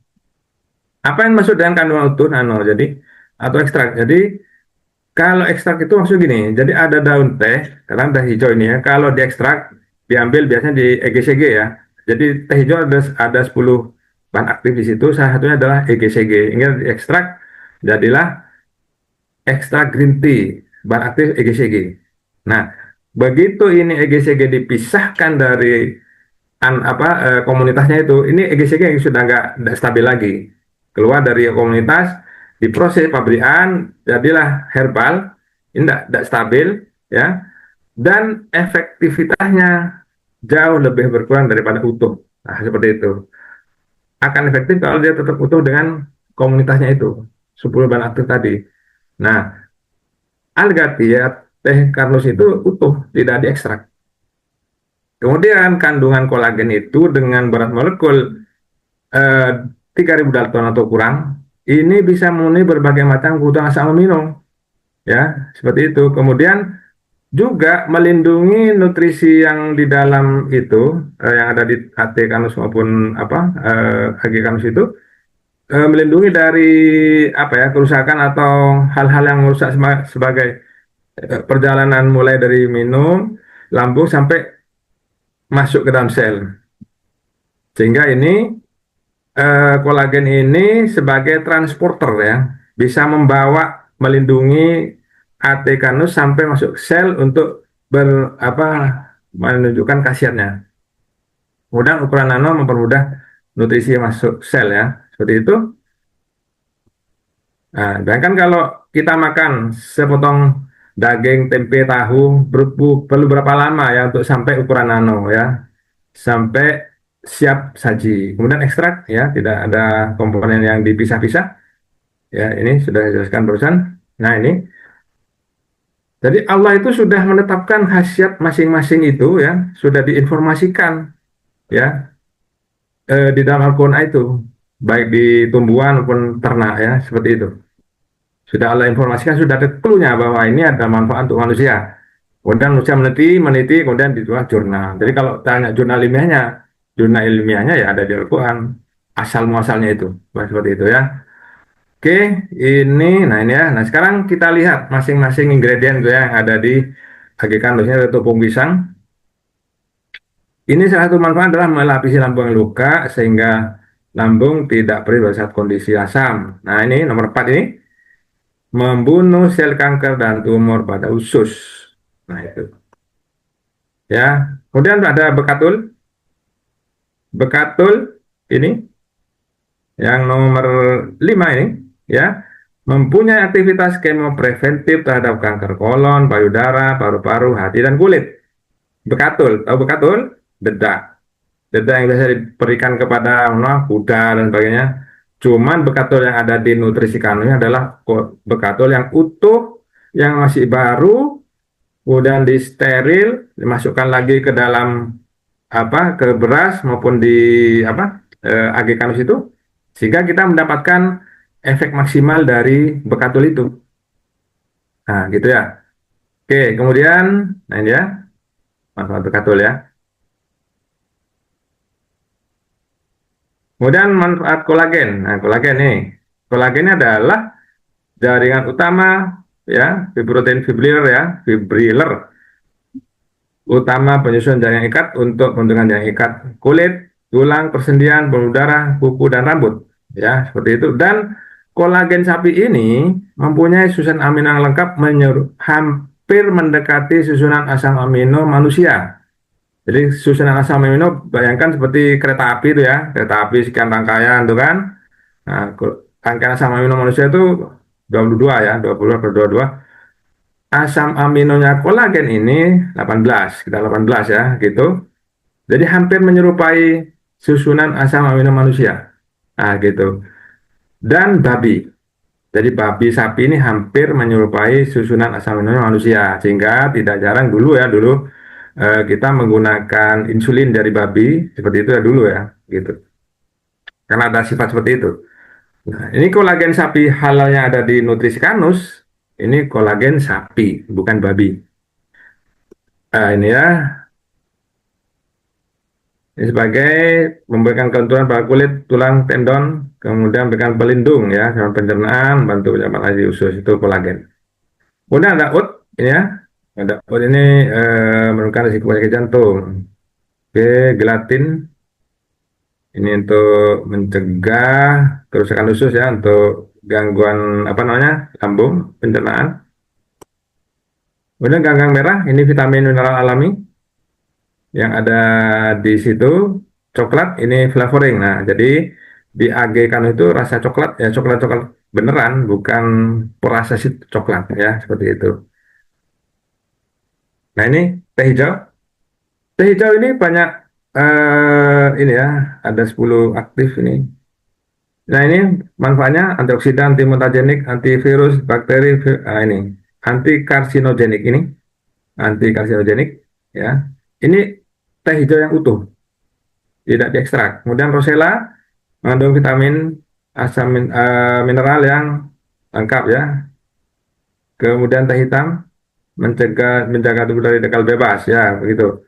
apa yang masuk dengan kandungan utuh nano, jadi atau ekstrak. Jadi kalau ekstrak itu maksud gini, jadi ada daun teh, karena teh hijau ini, ya, kalau diekstrak diambil biasanya di EGCG, ya. Jadi teh hijau ada 10 bahan aktif di situ, salah satunya adalah EGCG. Hingga diekstrak jadilah ekstrak green tea, bahan aktif EGCG. Nah, begitu ini EGCG dipisahkan dari komunitasnya itu, ini EGCG yang sudah nggak stabil lagi. Keluar dari komunitas, diproses pabrikan, jadilah herbal, ini tidak stabil, ya, dan efektivitasnya jauh lebih berkurang daripada utuh. Nah, seperti itu. Akan efektif kalau dia tetap utuh dengan komunitasnya itu, 10 bahan aktif tadi. Nah, algatia teh Carlos itu utuh, tidak diekstrak. Kemudian kandungan kolagen itu dengan berat molekul 3.000 Dalton atau kurang, ini bisa memenuhi berbagai macam kebutuhan asam amino, ya, seperti itu. Kemudian juga melindungi nutrisi yang di dalam itu, yang ada di AT Kanus maupun AG Kanus itu, melindungi dari kerusakan atau hal-hal yang merusak sebagai perjalanan mulai dari minum, lambung sampai masuk ke dalam sel. Sehingga ini kolagen ini sebagai transporter, ya, bisa melindungi AT kanus sampai masuk sel untuk menunjukkan khasiatnya. Kemudian ukuran nano mempermudah nutrisi masuk sel, ya, seperti itu. Nah, dan kan kalau kita makan sepotong daging, tempe, tahu, perlu berapa lama, ya, untuk sampai ukuran nano, ya, sampai siap saji. Kemudian ekstrak, ya, tidak ada komponen yang dipisah-pisah, ya, ini sudah dijelaskan barusan. Nah, ini jadi Allah itu sudah menetapkan khasiat masing-masing itu, ya, sudah diinformasikan, ya, di dalam Al-Quran itu, baik di tumbuhan maupun ternak, ya, seperti itu. Sudah Allah informasikan, sudah ada clue-nya bahwa ini ada manfaat untuk manusia. Kemudian manusia meneliti, kemudian dibuat jurnal. Jadi kalau tanya jurnal ilmiahnya ya ada di Al-Quran, asal muasalnya itu, seperti itu, ya. Oke, ini, nah ini ya. Nah sekarang kita lihat masing-masing ingredient tuh ya yang ada di agi kandusnya ada tepung pisang. Ini salah satu manfaat adalah melapisi lambung yang luka sehingga lambung tidak perih pada saat kondisi asam. Nah ini nomor 4 ini membunuh sel kanker dan tumor pada usus. Nah itu ya. Kemudian ada bekatul. Bekatul ini yang nomor 5 ini ya mempunyai aktivitas kemopreventif terhadap kanker kolon, payudara, paru-paru, hati dan kulit. Bekatul, tahu bekatul? Dedak. Dedak yang biasa diberikan kepada kuda dan sebagainya. Cuman bekatul yang ada di nutrisi kandungnya adalah bekatul yang utuh, yang masih baru, kemudian disteril, dimasukkan lagi ke dalam ke beras maupun di ag kanus itu, sehingga kita mendapatkan efek maksimal dari bekatul itu. Nah, gitu ya. Oke, kemudian, nah ini ya manfaat bekatul ya. Kemudian manfaat kolagen. Nah, kolagen nih, kolagen ini adalah jaringan utama ya, fibrotin fibriller ya, fibriller utama penyusun jaringan ikat untuk pembentukan jaringan ikat kulit, tulang, persendian, pembuluh darah, kuku dan rambut. Ya, seperti itu. Dan kolagen sapi ini mempunyai susunan amino yang lengkap hampir mendekati susunan asam amino manusia. Jadi susunan asam amino bayangkan seperti kereta api itu ya, kereta api sekian rangkaian itu kan. Nah, rangkaian asam amino manusia itu 22 ya, 20 per 22. Asam aminonya kolagen ini 18, kita 18 ya, gitu. Jadi hampir menyerupai susunan asam amino manusia. Nah, gitu. Dan babi. Jadi babi sapi ini hampir menyerupai susunan asam amino manusia. Sehingga tidak jarang dulu ya, dulu kita menggunakan insulin dari babi seperti itu ya dulu ya, gitu. Karena ada sifat seperti itu. Nah, ini kolagen sapi halal yang ada di Nutrisi Kanus, ini kolagen sapi, bukan babi. Ini ya, ini sebagai memberikan kelenturan pada kulit, tulang, tendon, kemudian memberikan pelindung ya, sama pencernaan, bantu penyerapan air usus itu kolagen. Kemudian ada oat, ini ya, ada oat ini menurunkan risiko penyakit jantung. Oke, gelatin ini untuk mencegah kerusakan usus ya, untuk gangguan lambung, pencernaan. Kemudian ganggang merah, ini vitamin mineral alami yang ada di situ. Coklat, ini flavoring. Nah, jadi di AG kan itu rasa coklat, ya coklat-coklat beneran, bukan proses coklat ya, seperti itu. Nah, ini teh hijau. Teh hijau ini banyak, ini ya, ada 10 aktif ini. Nah, ini manfaatnya antioksidan, anti mutagenik, antivirus, bakteri, ini anti karsinogenik ini, anti karsinogenik ya. Ini teh hijau yang utuh, tidak diekstrak. Kemudian rosella mengandung vitamin asam mineral yang lengkap ya. Kemudian teh hitam menjaga tubuh dari dekal bebas ya, begitu.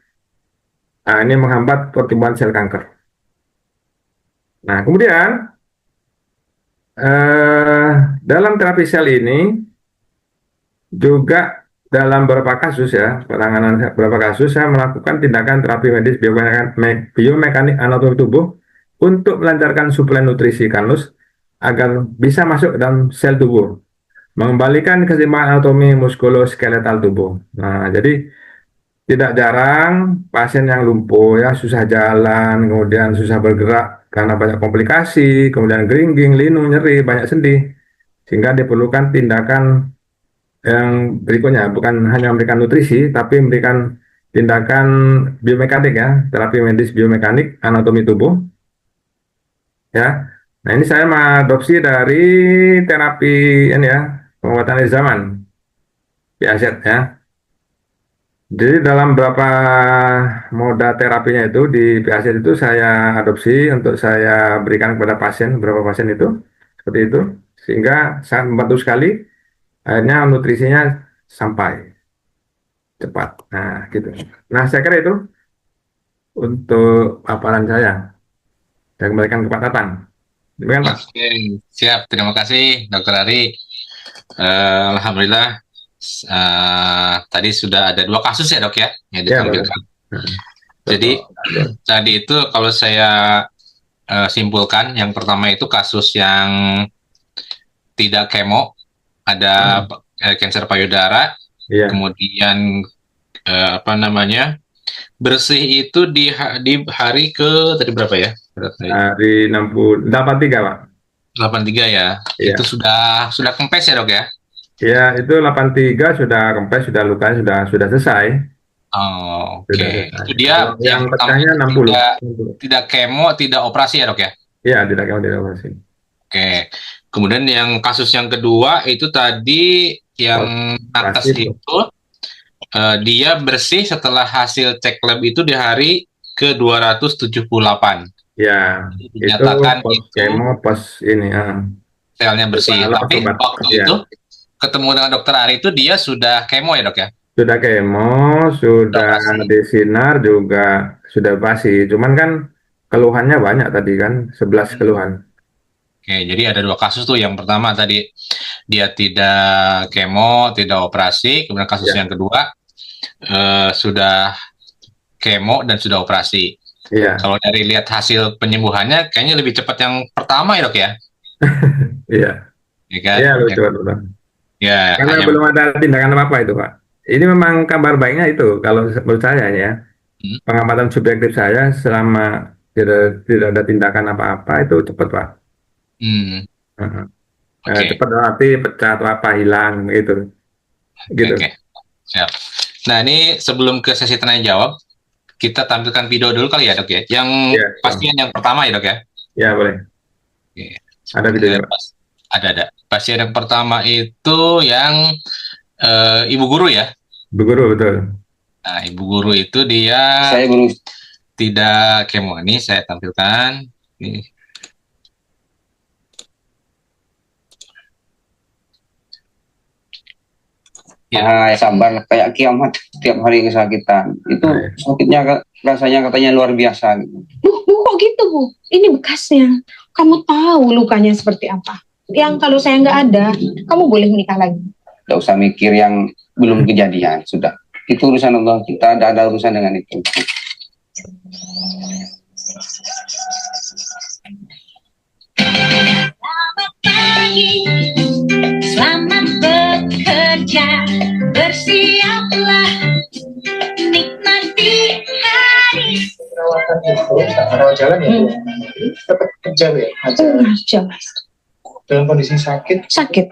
Nah, ini menghambat pertumbuhan sel kanker. Nah, kemudian eh, dalam terapi sel ini juga dalam beberapa kasus ya, penanganan beberapa kasus saya melakukan tindakan terapi medis biomekanik anatomi tubuh untuk melancarkan suplai nutrisi kanus agar bisa masuk ke dalam sel tubuh, mengembalikan keseimbangan anatomi muskuloskeletal tubuh. Nah, jadi tidak jarang pasien yang lumpuh ya, susah jalan, kemudian susah bergerak karena banyak komplikasi, kemudian geringging, linu, nyeri, banyak sendi, sehingga diperlukan tindakan yang berikutnya, bukan hanya memberikan nutrisi, tapi memberikan tindakan biomekanik ya, terapi medis biomekanik anatomi tubuh ya. Nah, ini saya mengadopsi dari terapi ini ya, pengobatan akhir zaman, PAZ ya. Jadi dalam beberapa moda terapinya itu di PAZ itu saya adopsi untuk saya berikan kepada pasien, beberapa pasien itu seperti itu, sehingga sangat membantu sekali. Akhirnya nutrisinya sampai cepat. Nah, gitu. Nah, saya kira itu untuk paparan saya. Saya kembalikan ke Pak Tatang. Demikian Pak. Oke, siap. Terima kasih, Dokter Ari. Alhamdulillah, tadi sudah ada 2 kasus ya, Dok ya, yang Ya Pak. ditampilkan. Nah, Jadi betul. tadi itu kalau saya simpulkan, yang pertama itu kasus yang tidak kemo, ada Hmm. kanker payudara, Iya, kemudian apa namanya, bersih itu di hari ke tadi berapa ya? Berarti hari 63 Pak. 83 ya. Itu Iya. sudah kempes ya, Dok ya? Ya, itu 83 sudah kempes, sudah luka, sudah selesai. Oh, oke. Sudah selesai. Itu dia Kalau yang yang pertama pecahnya itu 60. tidak 60. tidak kemo, tidak operasi ya, Dok ya? Iya, tidak kamu tidak operasi. Oke. Kemudian yang kasus yang kedua itu tadi yang nakes Operasi, itu dia bersih setelah hasil cek lab itu di hari ke 278. ya, itu Dinyatakan pos itu kemo, pos ini, selnya bersih. balas Tapi obat, waktu ya. itu ketemu dengan dokter Ari itu dia sudah kemo ya, Dok ya? Sudah kemo, Sudah sudah operasi. desinar juga, sudah operasi. Cuman kan keluhannya banyak tadi kan, 11 keluhan. Oke, jadi ada 2 kasus tuh. Yang pertama tadi dia tidak kemo, tidak operasi. Kemudian kasus Ya, yang kedua sudah kemo dan sudah operasi. iya, Kalau dari lihat hasil penyembuhannya, kayaknya lebih cepat yang pertama ya, Dok ya? iya, Ya kan? iya, Ya, lucu, betul. ya, Karena hanya belum ada tindakan apa-apa itu, Pak. Ini memang kabar baiknya itu, kalau menurut saya ya, hmm, pengamatan subjektif saya selama tidak ada tindakan apa-apa itu cepat, Pak. hmm, Heeh. oke, Cepat berarti pecah atau apa hilang gitu, oke, gitu. oke, siap. Nah, ini sebelum ke sesi tanya jawab, kita tampilkan video dulu kali ya, Dok ya. Yang Ya, pasien yang pertama ya, Dok ya. ya boleh. Oke, Ada sebentar ya, videonya, Pak. ada. Pasien yang pertama itu yang ibu guru ya. Bu Guru, betul. Nah, ibu guru itu dia saya baru tidak kemo. Ini saya tampilkan. Ini. Ya, sabar kayak kiamat tiap hari kesakitan. Itu Nah, ya. sakitnya rasanya katanya luar biasa gitu. Bu, kok gitu, Bu? Ini bekasnya. Kamu tahu lukanya seperti apa. Yang kalau saya nggak ada, kamu boleh menikah lagi. Tidak usah mikir yang belum kejadian, sudah. Itu urusan Allah, kita tidak ada urusan dengan itu. Selamat pagi, selamat bekerja, bersiaplah nikmati hari. Perawatan itu, rawat jalan ya, tetap kerja ya, Aja, Mas. dalam kondisi sakit. Sakit.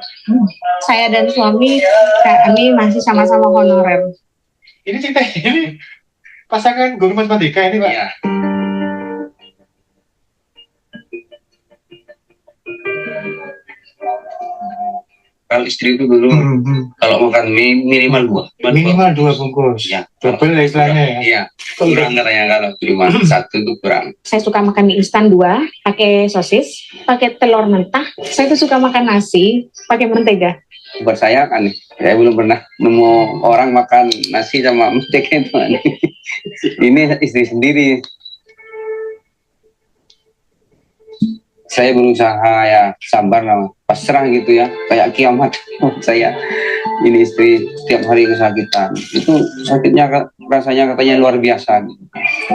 Saya dan suami, kami masih sama-sama honorer. Ini cerita ini pasangan Guru Mas Merdeka ini, Pak. Iya. Kalau istri itu dulu kalau makan mie minimal 2. Minimal 2 bungkus. Ya. Double lah istilahnya ya. Iya, kurang katanya kalau cuma 1 itu kurang. Saya suka makan mie instan 2, pakai sosis, pakai telur mentah. Saya tuh suka makan nasi, pakai mentega. Buat saya kan, saya belum pernah nemu orang makan nasi sama mentega itu. Ini istri sendiri. Saya berusaha ya sabar lah, pasrah gitu ya, kayak kiamat. Saya ini istri setiap hari kesakitan. Itu sakitnya rasanya katanya luar biasa.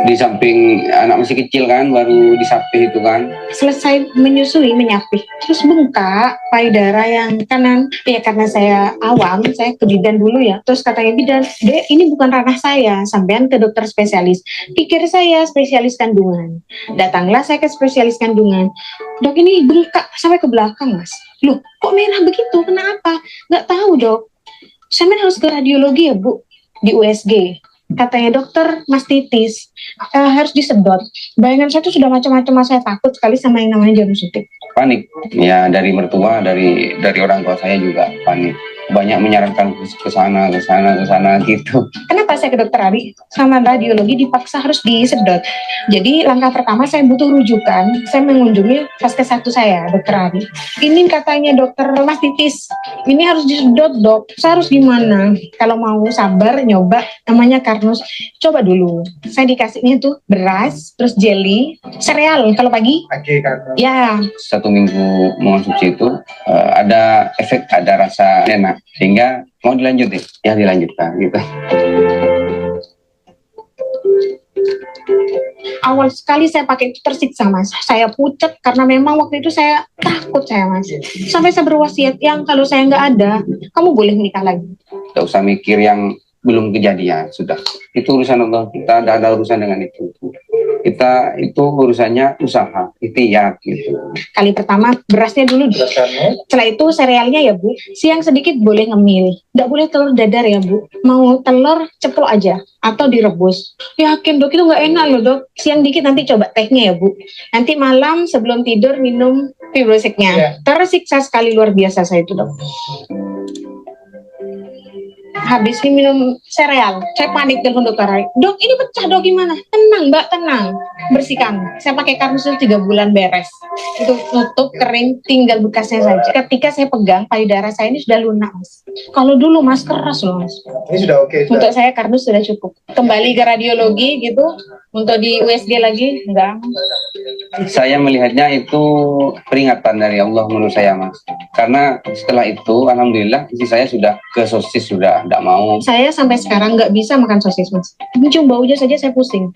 Di samping anak masih kecil kan, baru disapih itu kan. Selesai menyusui, menyapih, terus bengkak payudara yang kanan. Ya karena saya awam, saya ke bidan dulu ya. Terus katanya bidan, Dek, ini bukan ranah saya, sampean ke dokter spesialis. Pikir saya spesialis kandungan. Datanglah saya ke spesialis kandungan. Dok, ini bengkak sampai ke belakang, Mas. Loh, kok merah begitu? Kenapa? Nggak tahu, Dok. Sampean harus ke radiologi ya, Bu, di USG. Katanya dokter mastitis, harus disedot. Bayangan saya tuh sudah macam-macam, saya takut sekali sama yang namanya jarum suntik. Panik ya, dari mertua, dari orang tua saya juga panik. banyak menyarankan ke sana gitu. Kenapa saya ke dokter Ari sama radiologi dipaksa harus disedot? Jadi langkah pertama saya butuh rujukan. Saya mengunjungi vaskes 1 saya, dokter Ari. Ini katanya dokter mastitis. Ini harus disedot dok. Saya harus gimana? Kalau mau sabar nyoba namanya Karnus. Coba dulu. Saya dikasihnya tuh beras, terus jelly, sereal kalau pagi. Oke, kan. Ya, 1 minggu mengonsumsi itu ada efek, ada rasa enak sehingga mau dilanjutin, ya dilanjutkan gitu. awal sekali saya pakai itu tersiksa mas. Saya pucat karena memang waktu itu saya takut saya mas. Sampai saya berwasiat yang kalau saya nggak ada, kamu boleh menikah lagi. Tidak usah mikir yang belum kejadian, sudah. Itu urusan Allah, kita tidak ada urusan dengan itu. Kita itu urusannya usaha, ikhtiar gitu. Kali pertama berasnya dulu. Setelah itu serealnya ya Bu. Siang sedikit boleh ngemil. Nggak boleh telur dadar ya Bu. Mau telur ceplok aja atau direbus. Yakin dok itu nggak enak loh dok. Siang dikit nanti coba tehnya ya Bu. Nanti malam sebelum tidur minum fibrosiknya. Tersiksa sekali luar biasa saya itu dok. Habis ini minum sereal, saya panik telepon dokter Ari. Dok, ini pecah dok gimana? Tenang mbak, tenang. Bersihkan. Saya pakai Karnus 3 bulan beres. Itu tutup, kering, tinggal bekasnya saja. Ketika saya pegang, payudara saya ini sudah lunak mas. Kalau dulu mas keras loh mas. Ini sudah oke. Untuk saya Karnus sudah cukup. Kembali ke radiologi gitu, untuk di USG lagi, enggak. Saya melihatnya itu peringatan dari Allah menurut saya mas. Karena setelah itu, alhamdulillah istri saya sudah ke sosis, sudah tidak mau. Saya sampai sekarang nggak bisa makan sosis mas. Mencium baunya saja saya pusing.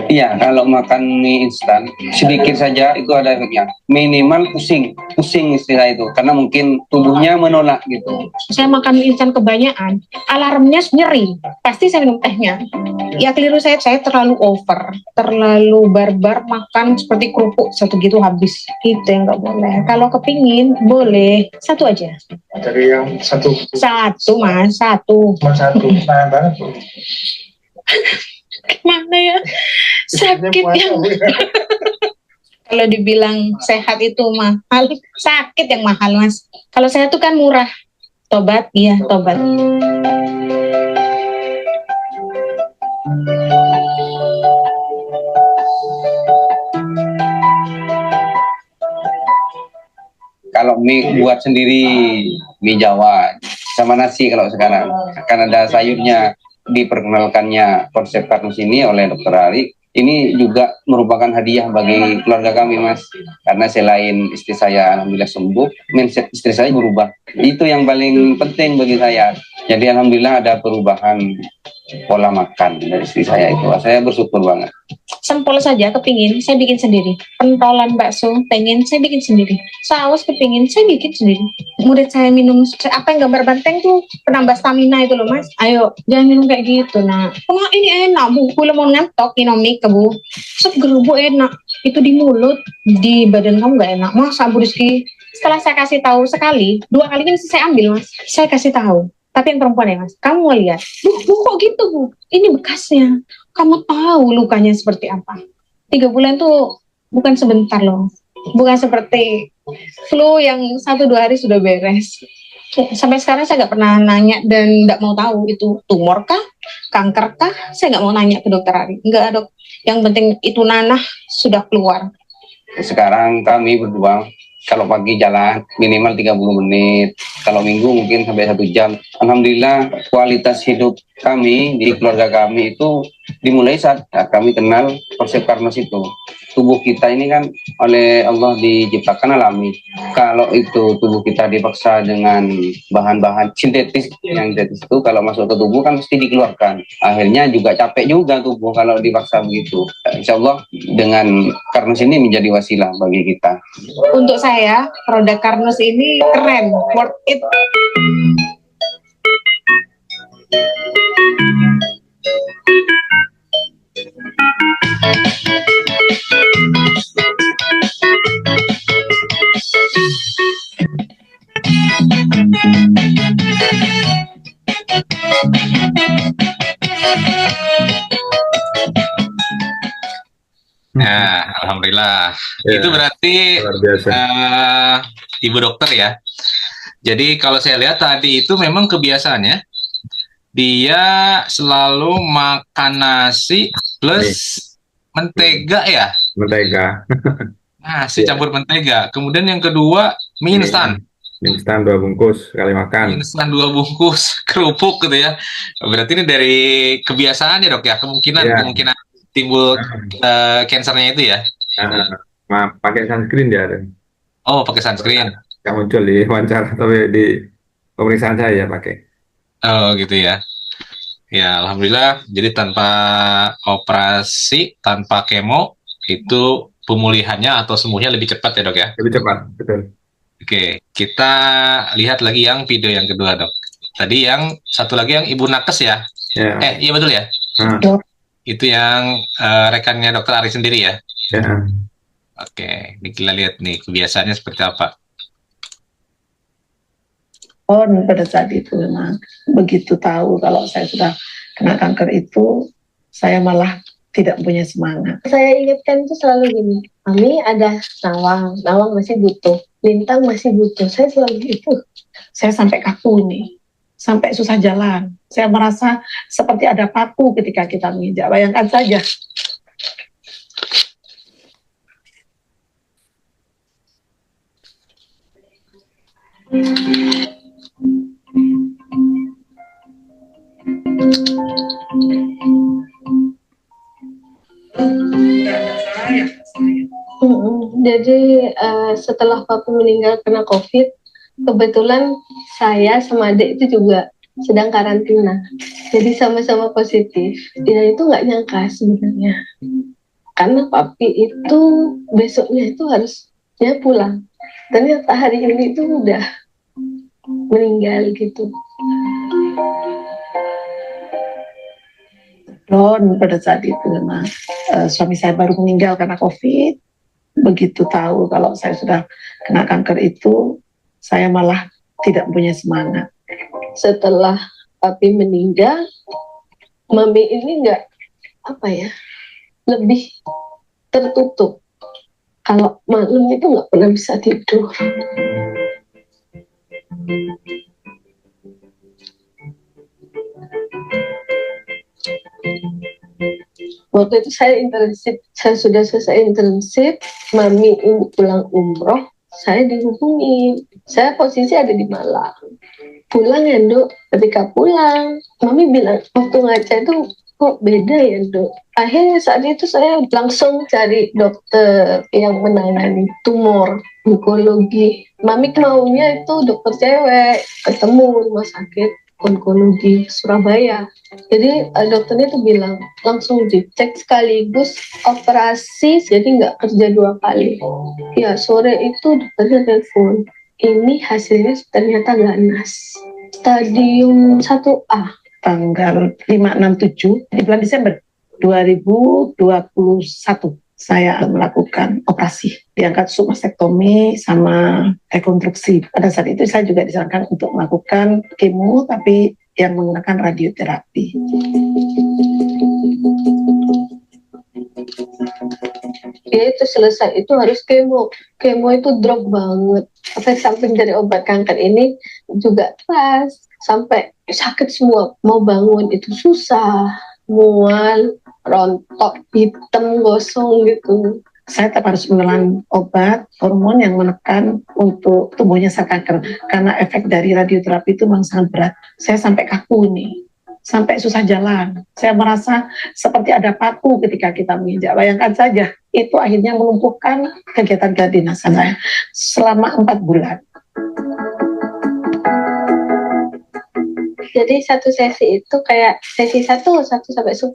Iya, kalau makan mie instan sedikit saja itu ada efeknya. Minimal pusing istri saya itu, karena mungkin tubuhnya menolak gitu. Saya makan mie instan kebanyakan, alarmnya nyeri. Pasti saya minum tehnya. Ya keliru saya terlalu over, terlalu barbar makan seperti kerupuk satu gitu habis. Itu yang nggak boleh. Kalau kepingin boleh satu aja. Dari yang satu Mas, satu. cuma satu, sayang banget tuh. Mana ya? Sakit yang kalau dibilang sehat itu mahal, sakit yang mahal mas. Kalau sehat itu kan murah. Tobat, iya tobat. Kalau mie buat sendiri, mie Jawa sama nasi kalau sekarang akan ada sayurnya. Diperkenalkannya konsep Karnus ini oleh Dr. Ari, ini juga merupakan hadiah bagi keluarga kami mas, karena selain istri saya alhamdulillah sembuh, mindset istri saya berubah. Itu yang paling penting bagi saya. Jadi alhamdulillah ada perubahan pola makan dari istri saya itu. Saya bersyukur banget. Sempol saja kepingin, saya bikin sendiri. Pentolan bakso, pengen, saya bikin sendiri. Saus kepingin, saya bikin sendiri. Murid saya minum, apa yang gambar banteng tuh, penambah stamina itu loh mas. Ayo, jangan minum kayak gitu nak. Wah ini enak bu, kalau mau ngantok, inomik ke bu. Seger bu enak. Itu di mulut, di badan kamu gak enak. Masa Bu Rizky, setelah saya kasih tahu sekali, 2 kali kan saya ambil mas. Saya kasih tahu. Tapi yang perempuan ya mas, kamu mau lihat, bu kok gitu bu, ini bekasnya, kamu tahu lukanya seperti apa. 3 bulan tuh bukan sebentar loh, bukan seperti flu yang 1-2 hari sudah beres. Sampai sekarang saya nggak pernah nanya dan nggak mau tahu itu tumor kah, kanker kah, saya nggak mau nanya ke dokter Ari, nggak dok, yang penting itu nanah sudah keluar. Sekarang kami berdua kalau pagi jalan minimal 30 menit, kalau minggu mungkin sampai 1 jam. Alhamdulillah kualitas hidup kami di keluarga kami itu dimulai saat kami kenal konsep Karnus itu. Tubuh kita ini kan oleh Allah diciptakan alami. Kalau itu tubuh kita dipaksa dengan bahan-bahan sintetis, yang sintetis itu kalau masuk ke tubuh kan mesti dikeluarkan. Akhirnya juga capek juga tubuh kalau dipaksa begitu. Insya Allah dengan Karnus ini menjadi wasilah bagi kita. Untuk saya, produk Karnus ini keren, worth it. Nah, alhamdulillah. Ya, Itu berarti luar biasa. Ibu dokter ya. Jadi kalau saya lihat tadi itu memang kebiasaannya dia selalu makan nasi plus Nih, mentega ya. mentega. Nasi Iya. campur mentega. Kemudian yang kedua mie Mie, instan. mie instan 2 bungkus sekali makan. Mie instan 2 bungkus kerupuk gitu ya. Berarti ini dari kebiasaan ya dok ya. Kemungkinan Iya. kemungkinan timbul kansernya itu ya. Pakai sunscreen dia. Oh pakai sunscreen. Nggak muncul di wawancara, tapi di pemeriksaan saya ya pakai. Oh gitu ya. Ya alhamdulillah. Jadi tanpa operasi, tanpa kemo itu pemulihannya atau sembuhnya lebih cepat ya dok ya. Lebih cepat, betul. Oke, kita lihat lagi yang video yang kedua, Dok. Tadi yang satu lagi yang Ibu Nakes ya? Ya. Iya betul ya? Nah, Itu yang rekannya Dokter Ari sendiri ya? ya. Oke, ini kita lihat nih kebiasaannya seperti apa. Pada saat itu memang begitu tahu kalau saya sudah kena kanker itu, saya malah tidak punya semangat. Saya ingatkan itu selalu gini, Mami ada Nawang, Nawang masih butuh, Lintang masih butuh, saya selalu itu. Saya sampai kaku nih, sampai susah jalan. Saya merasa seperti ada paku ketika kita menginjak. Bayangkan saja. Jadi setelah Papi meninggal kena COVID, kebetulan saya sama adik itu juga sedang karantina. Jadi sama-sama positif. Ya itu nggak nyangka sebenarnya. Karena Papi itu besoknya itu harusnya pulang. Ternyata hari ini itu udah meninggal gitu. Pada saat itu memang suami saya baru meninggal karena COVID. Begitu tahu kalau saya sudah kena kanker itu, saya malah tidak punya semangat. Setelah Papi meninggal, Mami ini lebih tertutup. Kalau malam itu nggak pernah bisa tidur. Waktu itu saya internship, saya sudah selesai internship, Mami ini pulang umroh, saya dihubungi. Saya posisi ada di Malang. Pulang ya, Dok. Ketika pulang, Mami bilang, waktu ngaca itu kok beda ya, Dok. Akhirnya saat itu saya langsung cari dokter yang menangani tumor onkologi. Mami maunya itu dokter cewek, ketemu rumah sakit onkologi Surabaya. Jadi dokternya tuh bilang langsung dicek sekaligus operasi, jadi nggak kerja 2 kali. Ya sore itu dokternya telepon, ini hasilnya ternyata ganas, stadium 1A. Tanggal 5, 6, 7 di bulan Desember 2021 saya melakukan operasi, diangkat submastektomi sama rekonstruksi. Pada saat itu saya juga disarankan untuk melakukan kemo, tapi yang menggunakan radioterapi. Ya itu selesai itu harus kemo. Kemo itu drop banget. Efek samping dari obat kanker ini juga pas. Sampai sakit semua. Mau bangun itu susah. Mual, rontok, hitam, gosong gitu. Saya tetap harus menelan obat hormon yang menekan untuk tumbuhnya sel kanker. Karena efek dari radioterapi itu memang sangat berat. Saya sampai kaku nih, sampai susah jalan. Saya merasa seperti ada paku ketika kita menginjak. Bayangkan saja, itu akhirnya melumpuhkan kegiatan kedinasan saya selama 4 bulan. Jadi satu sesi itu kayak sesi 1 sampai 10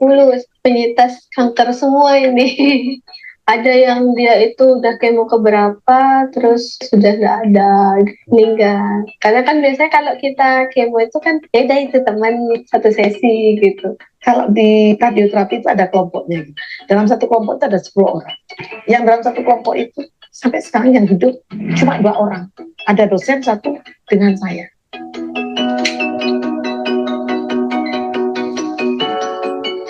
penyintas kanker semua ini. Ada yang dia itu udah kemo keberapa, terus sudah nggak ada, meninggal. Karena kan biasanya kalau kita kemo itu kan, ya udah itu teman satu sesi gitu. Kalau di radioterapi itu ada kelompoknya. Dalam satu kelompok itu ada 10 orang. Yang dalam satu kelompok itu, sampai sekarang yang hidup cuma 2 orang. Ada dosen 1 dengan saya.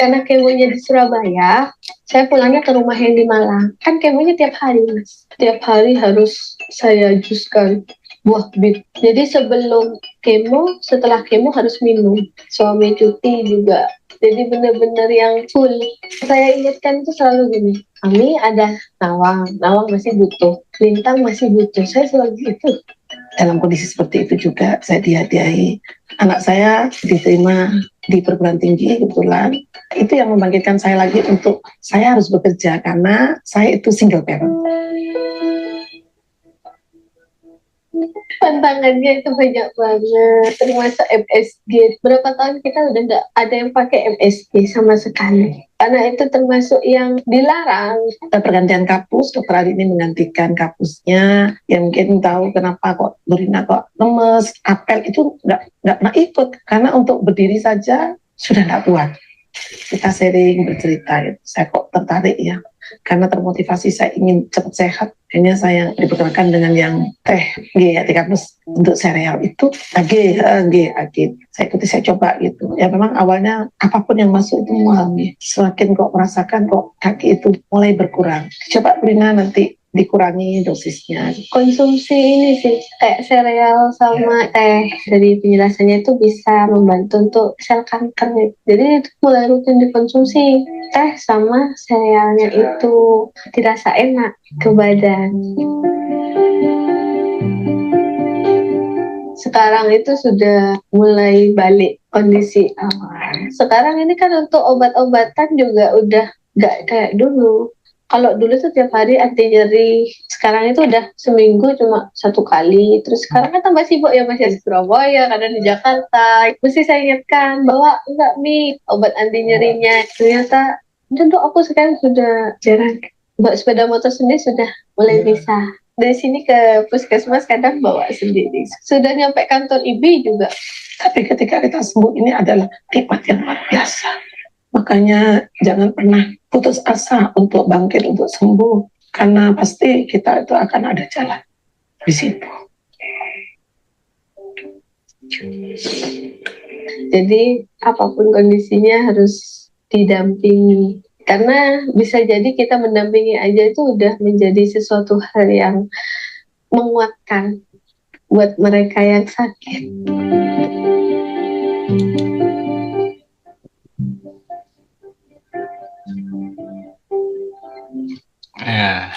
Karena kemonya di Surabaya, saya pulangnya ke rumah yang di Malang. Kan kemonya tiap hari, Mas. Tiap hari harus saya juskan buah bit. Jadi sebelum kemo, setelah kemo harus minum. Suami cuti juga. Jadi benar-benar yang full. Saya ingatkan itu selalu gini, kami ada Nawang, Nawang masih butuh, Lintang masih butuh. Saya selalu gitu. Dalam kondisi seperti itu juga saya dihadiahi. Anak saya diterima di perguruan tinggi kebetulan. Itu yang membangkitkan saya lagi untuk saya harus bekerja karena saya itu single parent. Tantangannya itu banyak banget, termasuk MSG. Berapa tahun kita udah nggak ada yang pakai MSG sama sekali. Karena itu termasuk yang dilarang. Pergantian kapus, dokter Ali ini menggantikan kapusnya. Ya mungkin tahu kenapa kok Dorina kok lemes, apel itu nggak pernah ikut. Karena untuk berdiri saja sudah nggak kuat. Kita sering bercerita, gitu. Saya kok tertarik ya. Karena termotivasi saya ingin cepat sehat, akhirnya saya diperkenalkan dengan yang teh G3 plus untuk sereal itu AG. Saya ikuti, saya coba gitu. Ya memang awalnya apapun yang masuk itu mahal nih. Semakin kok merasakan kok kaki itu mulai berkurang. Coba Brina nanti dikurangi dosisnya. Konsumsi ini sih kayak sereal sama teh, dari penjelasannya itu bisa membantu untuk sel kanker. Jadi itu mulai rutin dikonsumsi teh sama serealnya, itu dirasa enak ke badan. Sekarang itu sudah mulai balik kondisi awal. Sekarang ini kan untuk obat-obatan juga udah nggak kayak dulu. Kalau dulu tuh tiap hari anti nyeri, sekarang itu udah seminggu cuma 1 kali. Terus sekarang kan tambah sibuk ya, masih di Surabaya, kadang di Jakarta. Mesti saya ingatkan bahwa enggak nih obat anti nyerinya. Ternyata tentu aku sekarang sudah jarang. Bawa sepeda motor sendiri sudah mulai bisa. Dari sini ke puskesmas kadang bawa sendiri. Sudah nyampe kantor IB juga. Tapi ketika kita sembuh ini adalah nikmat yang luar biasa. Makanya jangan pernah putus asa untuk bangkit, untuk sembuh. Karena pasti kita itu akan ada jalan di situ. Jadi apapun kondisinya harus didampingi. Karena bisa jadi kita mendampingi aja itu udah menjadi sesuatu hal yang menguatkan buat mereka yang sakit. Ya,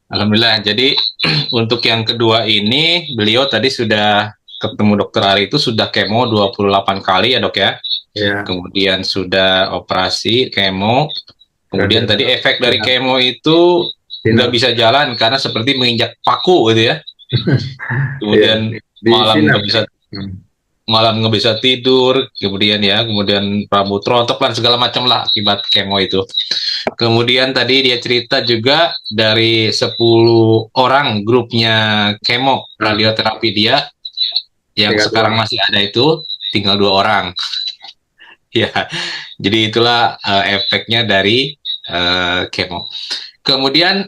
alhamdulillah. Jadi untuk yang kedua ini, beliau tadi sudah ketemu dokter Ari itu sudah kemo 28 kali ya dok ya. Ya, Kemudian sudah operasi kemo. Kemudian Sudah tadi efek dari sudah kemo itu nggak sinap. bisa jalan karena seperti menginjak paku gitu ya. Kemudian Di malam sinap. nggak bisa Hmm. tidur, kemudian ya, kemudian rambut rontok dan segala macam lah akibat kemo itu. Kemudian tadi dia cerita juga dari 10 orang grupnya kemo radioterapi dia yang Tinggal sekarang dua. masih ada itu tinggal 2 orang. Ya, jadi itulah efeknya dari kemo. Kemudian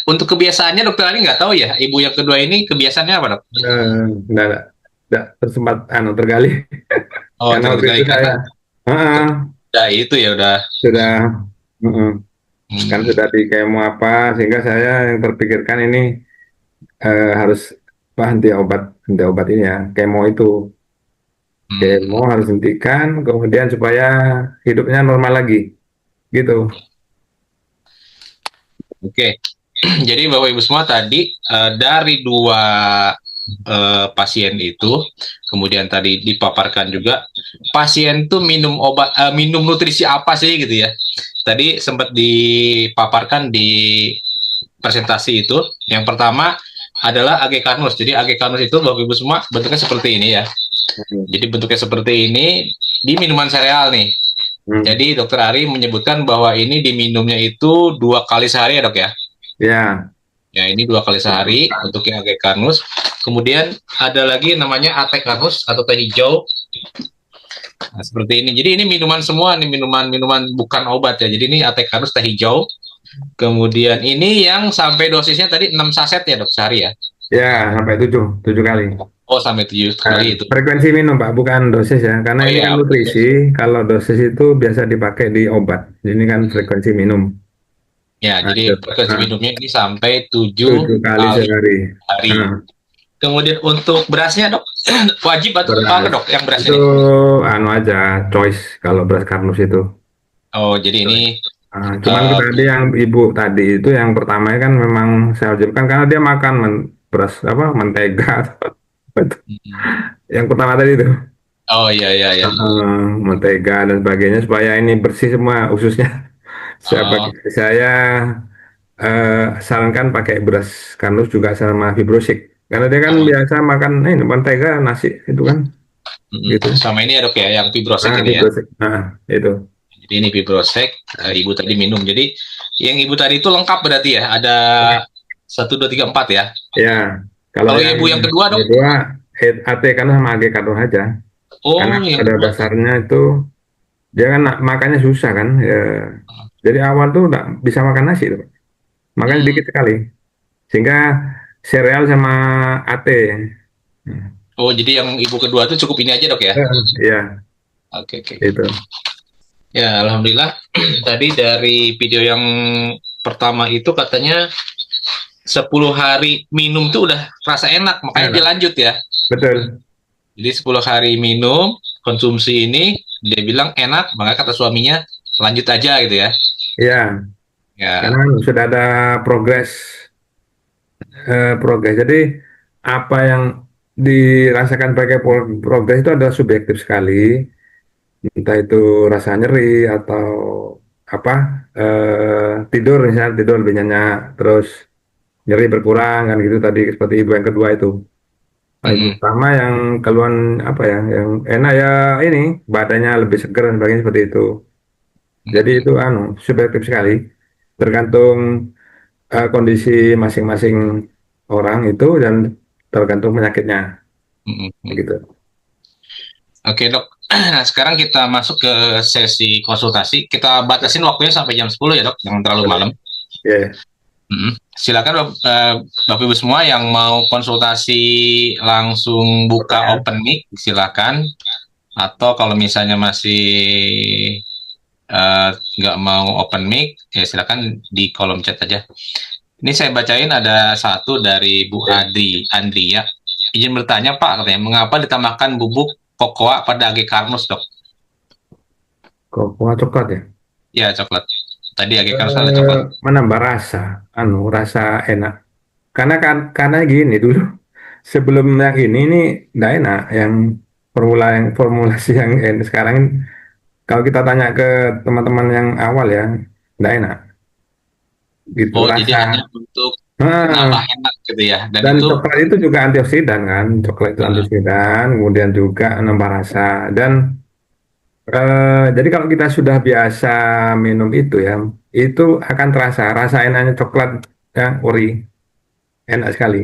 untuk kebiasaannya dokter Ali nggak tahu ya, ibu yang kedua ini kebiasaannya apa dok? Nggak tersempat tergali. Oh, Karena waktu terkait itu saya ah, udah itu ya udah. sudah kan Hmm. sudah di kemo apa, sehingga saya yang terpikirkan ini harus henti obat ini ya, kemo itu. Kemo harus hentikan, kemudian supaya hidupnya normal lagi, gitu. Oke. Jadi Bapak Ibu semua tadi dari 2 pasien itu, kemudian tadi dipaparkan juga pasien tuh minum obat, minum nutrisi apa sih gitu ya. Tadi sempat dipaparkan di presentasi itu. Yang pertama adalah AG Karnus. Jadi AG Karnus itu Bapak Ibu semua bentuknya seperti ini ya. Jadi bentuknya seperti ini di minuman sereal nih. Jadi dokter Ari menyebutkan bahwa ini diminumnya itu 2 kali sehari ya dok ya. Ya, Ya ini 2 kali sehari untuk yang AG Karnus. Kemudian ada lagi namanya AT Karnus atau teh hijau. Nah, seperti ini. Jadi ini minuman semua nih, minuman bukan obat ya. Jadi ini AT Karnus teh hijau. Kemudian ini yang sampai dosisnya tadi 6 saset ya dok sehari ya. ya sampai 7 kali. Oh sampai 7 kali itu. Frekuensi minum Pak, bukan dosis ya, karena Oh, ini iya, kan nutrisi. Kalau dosis itu biasa dipakai di obat. Ini kan frekuensi minum. Ya, jadi frekuensi minumnya ini sampai 7 7 kali kali sehari. hari. Nah, Kemudian untuk berasnya dok, wajib atau apa Beras dok yang beras itu ini? anu aja, choice kalau beras karnus itu. Oh jadi ini Cuman eh, tadi yang ibu tadi itu yang pertama kan memang saya wajibkan karena dia makan beras apa mentega itu. Yang pertama tadi itu oh iya iya iya. mentega dan sebagainya supaya ini bersih semua ususnya. Oh, Saya sarankan pakai beras karnus juga sama fibrosik karena dia kan oh, biasa makan ini mentega nasi itu kan gitu. sama ini ya dok ya yang fibrosek Ah, ini ya. fibrosik. Itu. Jadi ini fibrosek, ibu tadi minum. Jadi yang ibu tadi itu lengkap berarti ya. Ada 1, 2, 3, 4 ya. Ya, kalau Kalau yang ibu yang kedua dok, kedua AT karena sama AG karnus aja. Karena oh yang pada kedua. dasarnya itu dia kan makannya susah kan. Ya. Jadi awal tuh nggak bisa makan nasi tuh. Makan Hmm. sedikit sekali. Sehingga sereal sama AT. Oh jadi yang ibu kedua itu cukup ini aja dok ya. Iya, Oke oke. itu. Ya alhamdulillah. Tadi dari video yang pertama itu katanya 10 hari minum tuh udah rasa enak, makanya dia Enak. lanjut ya. Betul. Jadi 10 hari minum, konsumsi ini, dia bilang enak, makanya kata suaminya, lanjut aja gitu ya. Iya, karena Ya, kan sudah ada progres progres. Jadi apa yang dirasakan sebagai progres itu ada subjektif sekali. Entah itu rasa nyeri atau apa tidur misalnya tidur lebih nyenyak terus nyeri berkurang kan gitu tadi seperti ibu yang kedua itu. Nah, ibu mm-mm, pertama yang keluhan apa ya yang enak ya ini badannya lebih segar dan sebagainya seperti itu. Jadi mm-mm, itu anu subjektif sekali tergantung kondisi masing-masing orang itu dan tergantung penyakitnya mm-mm. gitu. Oke dok, nah, sekarang kita masuk ke sesi konsultasi. Kita batasin waktunya sampai jam 10 ya dok, jangan terlalu malam. Ya, Mm-mm. Silakan Bapak Ibu semua yang mau konsultasi langsung buka pertanyaan. open mic, silakan. Atau kalau misalnya masih nggak mau open mic, ya silakan di kolom chat aja. Ini saya bacain ada satu dari Bu Andria. Izin bertanya Pak, katanya, mengapa ditambahkan bubuk kokoa pada age karnus dok? Kokoa coklat ya. Ya coklat. Tadi age karnus ada coklat. Menambah rasa, rasa enak. Karena gini dulu sebelum yang ini nggak enak yang formulasi yang sekarang ini, kalau kita tanya ke teman-teman yang awal ya nggak enak gitu Oh jadi rasa. hanya untuk nambah Nah, enak gitu ya. Dan dan itu coklat itu juga antioksidan kan, coklat itu uh, antioksidan, kemudian juga nambah rasa dan jadi kalau kita sudah biasa minum itu ya, itu akan terasa rasa enaknya coklat ya, ori, enak sekali.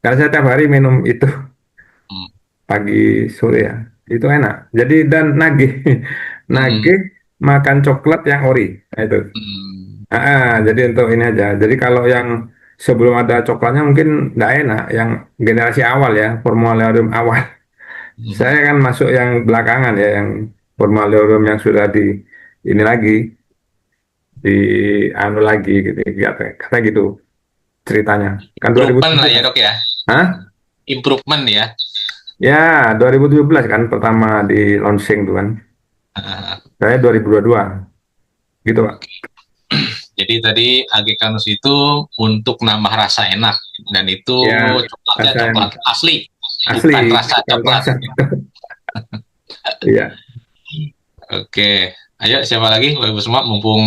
Karena saya tiap hari minum itu mm, pagi sore ya, itu enak. Jadi dan nagih, mm, nagih makan coklat yang ori, nah, itu. mm, Jadi untuk ini aja. Jadi kalau yang sebelum ada coklatnya mungkin nggak enak, yang generasi awal ya, formularium awal. Saya mm. kan masuk yang belakangan ya, yang formularium yang sudah di ini lagi, di anu lagi gitu, kata gitu ceritanya. Kan Improvement lah 2007. ya dok ya. Hah? Improvement ya. Ya, 2017 kan pertama di launching tuh kan. Uh, Saya 2022. Gitu, Pak. Jadi tadi Agekanus itu untuk nambah rasa enak dan itu Ya, coklatnya rasa yang coklat asli, asli, bukan rasa bukan coklat. rasa. Iya. Oke, ayo siapa lagi, Bapak Ibu semua, mumpung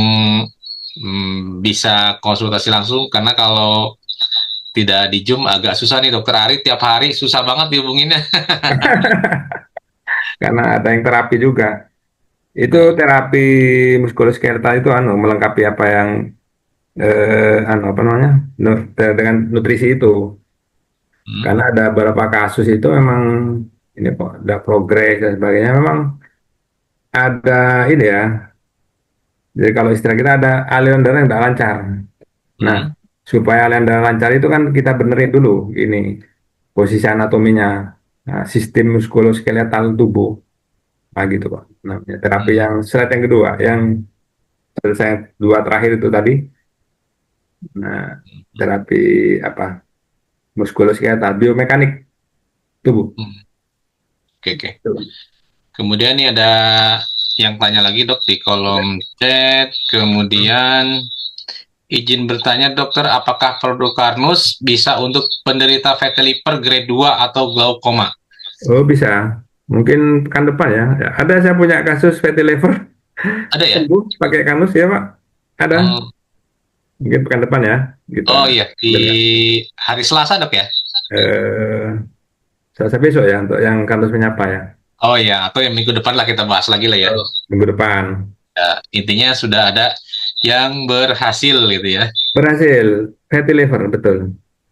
bisa konsultasi langsung karena kalau tidak di Zoom agak susah nih Dokter Ari tiap hari susah banget dihubunginnya. Karena ada yang terapi juga. Itu terapi muskuloskeletal itu melengkapi apa yang apa namanya? Dengan nutrisi itu. Hmm, Karena ada beberapa kasus itu memang ini kok ada progres dan sebagainya memang ada ini ya. Jadi kalau istilah kita ada aliran darah yang tidak lancar. Nah, hmm, supaya aliran darah lancar itu kan kita benerin dulu ini posisi anatominya, nah, sistem muskuloskeletal tubuh. Nah, gitu Pak. Nah, terapi hmm, yang slide yang kedua, yang selesai dua terakhir itu tadi, nah, terapi apa? Muskuloskeletal, biomekanik. tubuh. Oke, oke. Kemudian nih ada yang tanya lagi dok di kolom chat. Kemudian izin bertanya dokter, apakah produk Karnus bisa untuk penderita fatty liver grade 2 atau glaukoma? Oh bisa, mungkin pekan depan ya. Ya, ada saya punya kasus fatty liver Ada ya? sembuh pakai Kanus ya Pak. Ada, Oh, mungkin pekan depan ya oh kita iya, di ambil ya. hari Selasa dok ya? Eh, Selasa besok ya untuk yang Kanus menyapa ya. Oh iya, atau yang minggu depan lah kita bahas lagi lah ya. Minggu depan. Ya, intinya sudah ada yang berhasil gitu ya. Berhasil, fatty liver betul.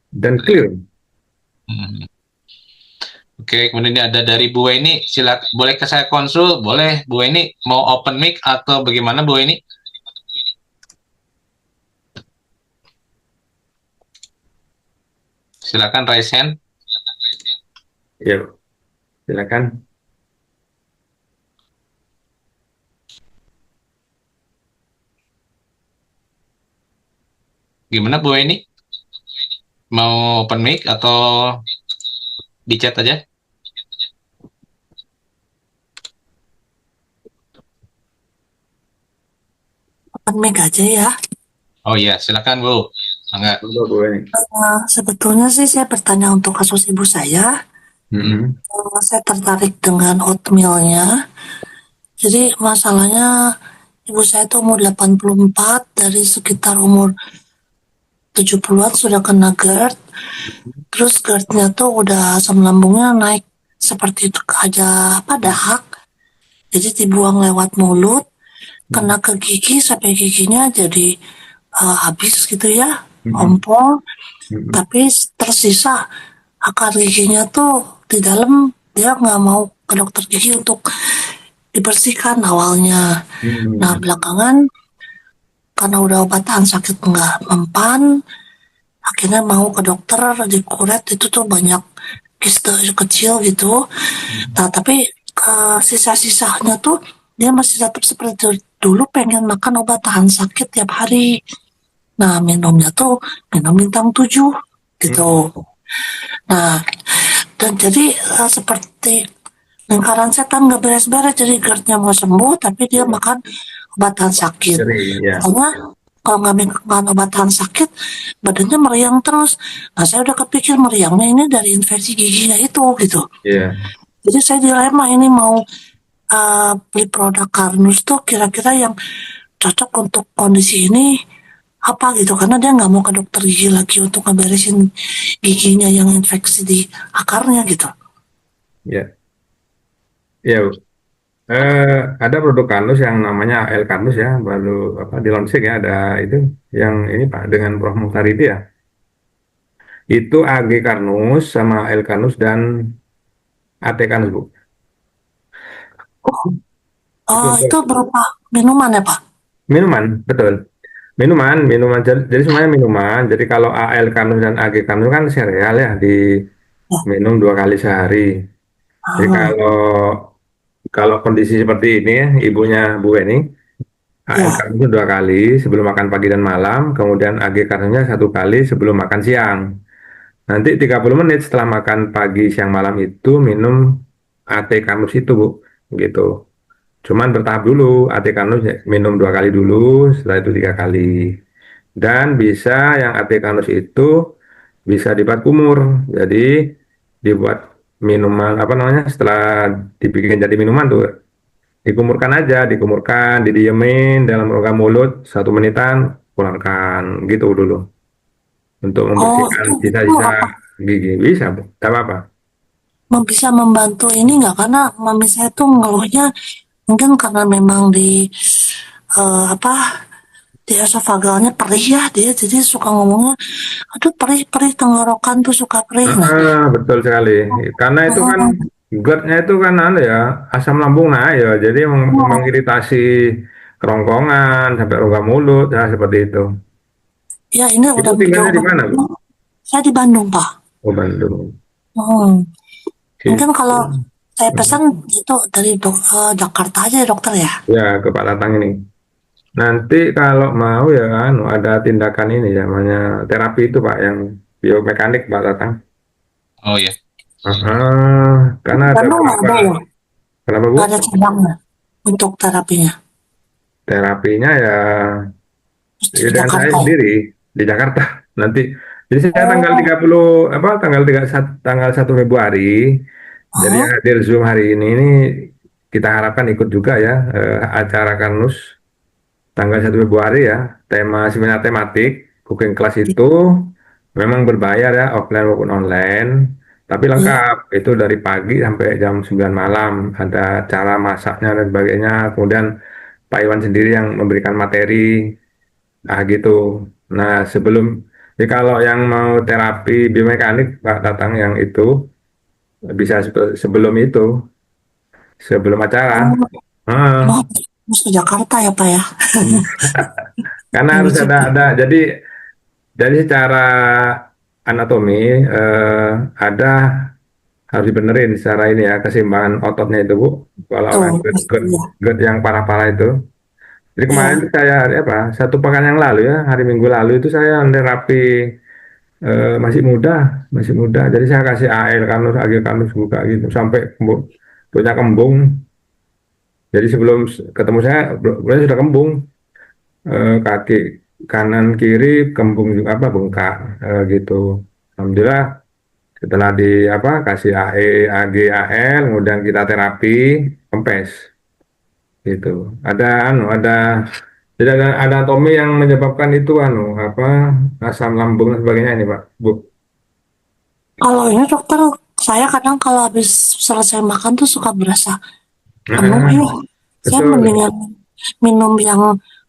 Dan clear. Hmm. Oke, kemudian ini ada dari Bu Weni, silakan boleh ke saya konsul, boleh Bu Weni mau open mic atau bagaimana Bu Weni? Silakan raise hand. Ya, silakan. Gimana Bu Weni? Mau open mic atau di chat aja? Open mic aja ya. Oh iya, silakan Bu. Enggak. Untuk Bu Weni. Sebetulnya sih saya bertanya untuk kasus ibu saya. Mm-mm. Saya tertarik dengan oatmealnya. Jadi masalahnya ibu saya itu umur 84, dari sekitar umur 70-an sudah kena GERD. Terus GERD-nya tuh udah asam lambungnya naik seperti itu aja apa dahak. Jadi dibuang lewat mulut, kena ke gigi sampai giginya jadi habis gitu ya, Mm-mm. ompong. Mm-mm. Tapi tersisa akar giginya tuh di dalam, dia nggak mau ke dokter gigi untuk dibersihkan awalnya. Nah Mm-mm. belakangan karena udah obatan sakit nggak mempan, akhirnya mau ke dokter dikuret, itu tuh banyak kiste kecil gitu. Nah tapi sisa-sisanya tuh dia masih tetap seperti dulu, pengen makan obat tahan sakit tiap hari. Nah minumnya tuh minum bintang 7 gitu. Nah dan jadi seperti lingkaran setan nggak beres-beres, jadi GERD-nya mau sembuh tapi dia makan obat tahan sakit. Jadi ya, Makanya kalau nggak makan obat tahan sakit badannya meriang terus. Nah saya udah kepikir meriangnya ini dari infeksi giginya itu gitu. ya, Jadi saya dilema ini mau beli produk Karnus tuh kira-kira yang cocok untuk kondisi ini apa gitu, karena dia nggak mau ke dokter gigi lagi untuk ngeberesin giginya yang infeksi di akarnya gitu. ya, ya. Bu. Ada produk Kanus yang namanya AL Kanus ya, baru apa di launching ya, ada itu yang ini Pak dengan Prof Muhtar itu ya. Itu AG Karnus sama L Karnus dan AT Karnus Bu. Itu untuk Itu berupa minuman ya Pak? minuman, betul. Minuman. Jadi semuanya minuman. Jadi kalau AL Karnus dan AG Karnus kan sereal ya, Ya. diminum 2 kali sehari. Jadi Ah, kalau kalau kondisi seperti ini ya, ibunya Bu Weni, AL ya. Karnus 2 kali sebelum makan pagi dan malam, kemudian AG Karnusnya 1 kali sebelum makan siang. Nanti 30 menit setelah makan pagi, siang, malam itu minum AT Karnus itu Bu, gitu. Cuman bertahap dulu, AT Kanus ya, minum 2 kali dulu, setelah itu 3 kali. Dan bisa yang AT Kanus itu bisa dibuat kumur. Jadi dibuat minuman apa namanya, setelah dibikin jadi minuman tuh dikumurkan aja, didiemin dalam rongga mulut 1 menitan, keluarkan gitu dulu untuk membersihkan Itu sisa-sisa apa? gigi. Bisa Bu, tak apa-apa. Bisa membantu ini nggak? Karena mami saya tuh ngeluhnya mungkin karena memang di apa, di esofagalnya perih ya dia, jadi suka ngomongnya, aduh perih-perih tenggorokan tuh suka perih. Nah, Betul sekali. Karena itu kan oh, GERD-nya itu kan anu ya, asam lambung naik ya, jadi oh, mengiritasi kerongkongan sampai rongga mulut ya seperti itu. ya ini Ibu udah tinggalnya jauh di mana, Bu? banget. Saya di Bandung Pak. Oh, Bandung. Hmm. Mungkin kalau Gitu. saya pesan itu dari Jakarta aja ya dokter ya. Ya, ke Pak Tatang ini. Nanti kalau mau ya anu ada tindakan ini ya, namanya terapi itu Pak, yang biomekanik Pak Tatang. Oh ya. Karena ada Bandung nggak beberapa. ada ya? Kenapa Bu? Nggak ada cabangnya untuk terapinya. Terapinya ya, Mesti ya di dengan saya Jakarta ya? sendiri di Jakarta nanti. Jadi saya tanggal Oh, 30 apa tanggal 1 Februari. Jadi oh, yang hadir Zoom hari ini kita harapkan ikut juga ya, acara Karnus tanggal 1 Februari ya. Tema seminar tematik cooking class itu memang berbayar ya, offline maupun online. Tapi iya. lengkap, itu dari pagi sampai jam 9 malam. Ada cara masaknya dan sebagainya. Kemudian Pak Iwan sendiri yang memberikan materi. Nah gitu. Nah kalau yang mau terapi biomekanik Pak datang yang itu bisa sebelum itu, sebelum acara. Oh, Ah, oh, mesti Jakarta ya Pak ya? hmm. Karena Ini harus juga. ada jadi secara anatomi ada harus dibenerin secara ini ya keseimbangan ototnya itu Bu. Kalau orang Tuh, pasti ya. GERD yang parah-parah itu. Jadi kemarin Iya. itu saya apa 1 pekan yang lalu ya hari Minggu lalu itu saya terapi. Masih muda. Jadi saya kasih AL kanus, AG kanus buka gitu sampai punya kembung. Jadi sebelum ketemu saya, beliau sudah kembung, kaki kanan kiri kembung juga apa bengkak gitu. Alhamdulillah setelah di apa kasih AE, AG, AL, kemudian kita terapi kempes gitu. Tidak ada anatomi yang menyebabkan itu apa asam lambung dan sebagainya ini Pak, Bu. Kalau ini dokter, saya kadang kalau habis selesai makan tuh suka berasa penuh Nah, ya. Saya betul. mendingan minum yang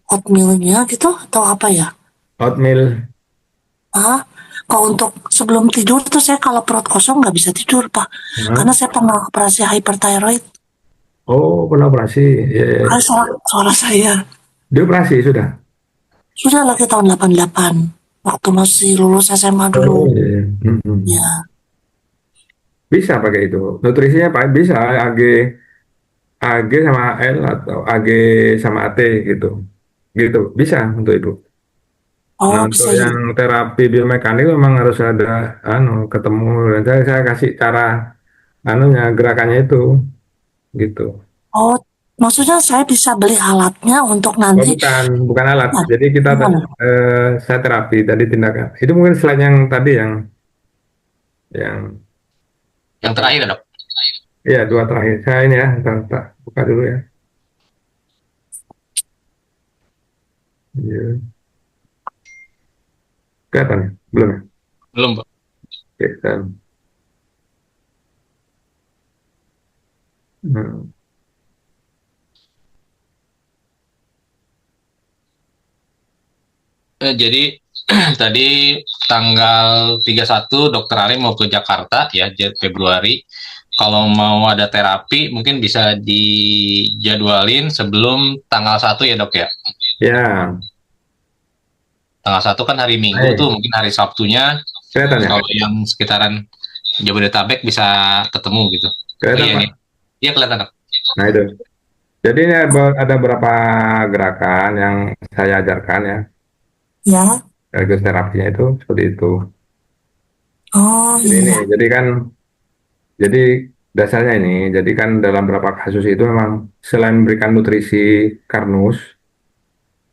oatmealnya gitu atau apa ya? Oatmeal. Ah, kalau untuk sebelum tidur tuh saya kalau perut kosong nggak bisa tidur Pak. Karena Hah? saya pernah operasi hyperthyroid. Oh, pernah operasi. Ya, ya. Makanya suara saya Dia operasi sudah. sudah lagi tahun 88 waktu masih lulus SMA dulu. Oh, iya, iya. Ya, Bisa pakai itu. Nutrisinya Pak bisa AG sama L atau AG sama AT gitu. Gitu. Bisa untuk itu. Nah, oh untuk bisa ya. yang terapi biomekanik memang harus ada ketemu dan saya kasih cara gerakannya itu gitu. Oh, maksudnya saya bisa beli alatnya untuk Oh, nanti. bukan alat. Nah, Jadi gimana? saya terapi tadi tindakan. Itu mungkin slide yang tadi yang Yang terakhir dok. iya dua terakhir. Saya ini ya, tak buka dulu ya. Iya. Kelihatan ya? Belum ya? Belum Pak. Oke, dan, hmm. Jadi tadi tanggal 31 Dokter Ari mau ke Jakarta ya Februari. Kalau mau ada terapi mungkin bisa dijadwalin sebelum tanggal 1 ya dok ya. Ya, Tanggal 1 kan hari Minggu baik. tuh, mungkin hari Sabtunya Kelihatan ya? kalau yang sekitaran Jabodetabek bisa ketemu gitu. Oh Kelihatan iya Pak? nih, iya kelihatan dok. Nah itu. Jadi ini ada beberapa gerakan yang saya ajarkan ya. Ya, Sekaligus terapinya itu seperti itu. oh Jadi ini, iya. jadi dasarnya ini, jadi kan dalam beberapa kasus itu memang selain memberikan nutrisi karnus,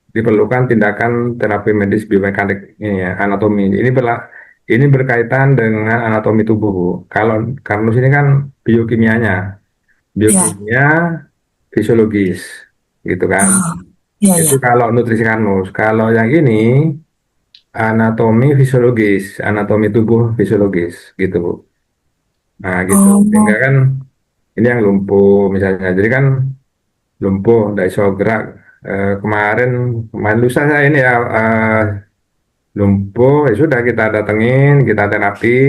diperlukan tindakan terapi medis biomekanik ini ya, anatomi. Ini berkaitan dengan anatomi tubuh, Bu. Kalau karnus ini kan biokimianya, Ya, biokimia fisiologis, gitu kan. ah, iya Itu ya. kalau nutrisi karnus. Kalau yang ini anatomi fisiologis, anatomi tubuh fisiologis, gitu, Bu. Nah, gitu. Sehingga Oh, kan ini yang lumpuh misalnya. Jadi kan lumpuh, tidak bisa gerak. Kemarin lusa saya ini ya lumpuh, ya sudah kita datengin, kita terapi.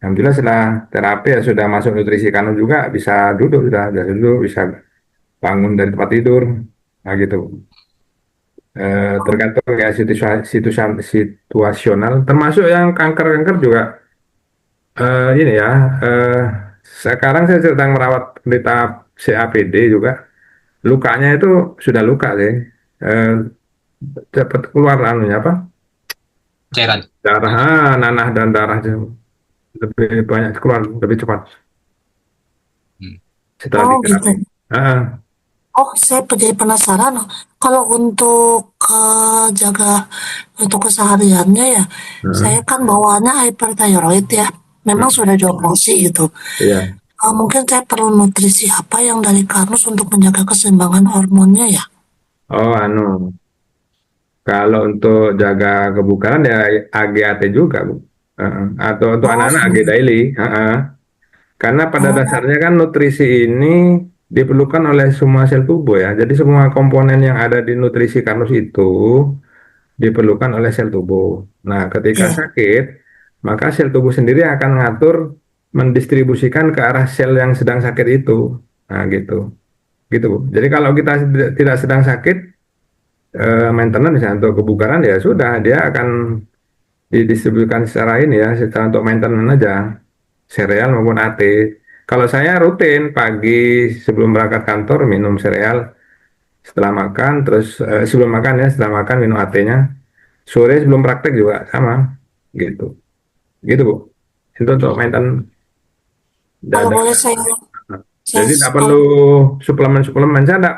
Alhamdulillah setelah terapi ya sudah masuk nutrisi kanun juga bisa duduk, bisa bangun dari tempat tidur, nah gitu. Tergantung ya situasional, termasuk yang kanker-kanker juga ini ya. eh, Sekarang saya sedang merawat penderita CAPD juga, lukanya itu sudah luka sih, eh, cepat keluar anunya apa Cairan. darah, nanah dan darah itu. lebih banyak keluar, lebih cepat Hmm. setelah Oh gitu. diterapi. Ah, Oh, saya jadi penasaran. Kalau untuk jaga untuk kesehariannya ya, saya ah, kan bawaannya hyperthyroid ya. Memang ah, sudah dioperasi gitu. iya. Mungkin saya perlu nutrisi apa yang dari Karnus untuk menjaga keseimbangan hormonnya ya? Oh, kalau untuk jaga kebugaran ya AGAT juga, Bu. Atau untuk Oh, anak-anak AG sudah. daily. Karena pada Oh, dasarnya kan nutrisi ini diperlukan oleh semua sel tubuh ya. Jadi semua komponen yang ada di nutrisi Karnus itu diperlukan oleh sel tubuh. Nah, ketika iya. sakit, maka sel tubuh sendiri akan mengatur mendistribusikan ke arah sel yang sedang sakit itu. Nah, gitu. Gitu, Bu. Jadi kalau kita tidak sedang sakit, maintenance misalnya untuk kebugaran ya sudah dia akan didistribusikan secara ini ya, secara untuk maintenance aja, sereal maupun AT. Kalau saya rutin pagi sebelum berangkat kantor minum sereal, setelah makan terus sebelum makan ya, setelah makan minum AT-nya. Sore sebelum praktek juga sama, gitu. Gitu, Bu. Itu untuk maintenance Kalau dada. boleh saya Jadi tidak kalau perlu suplemen-suplemen. Saya enggak,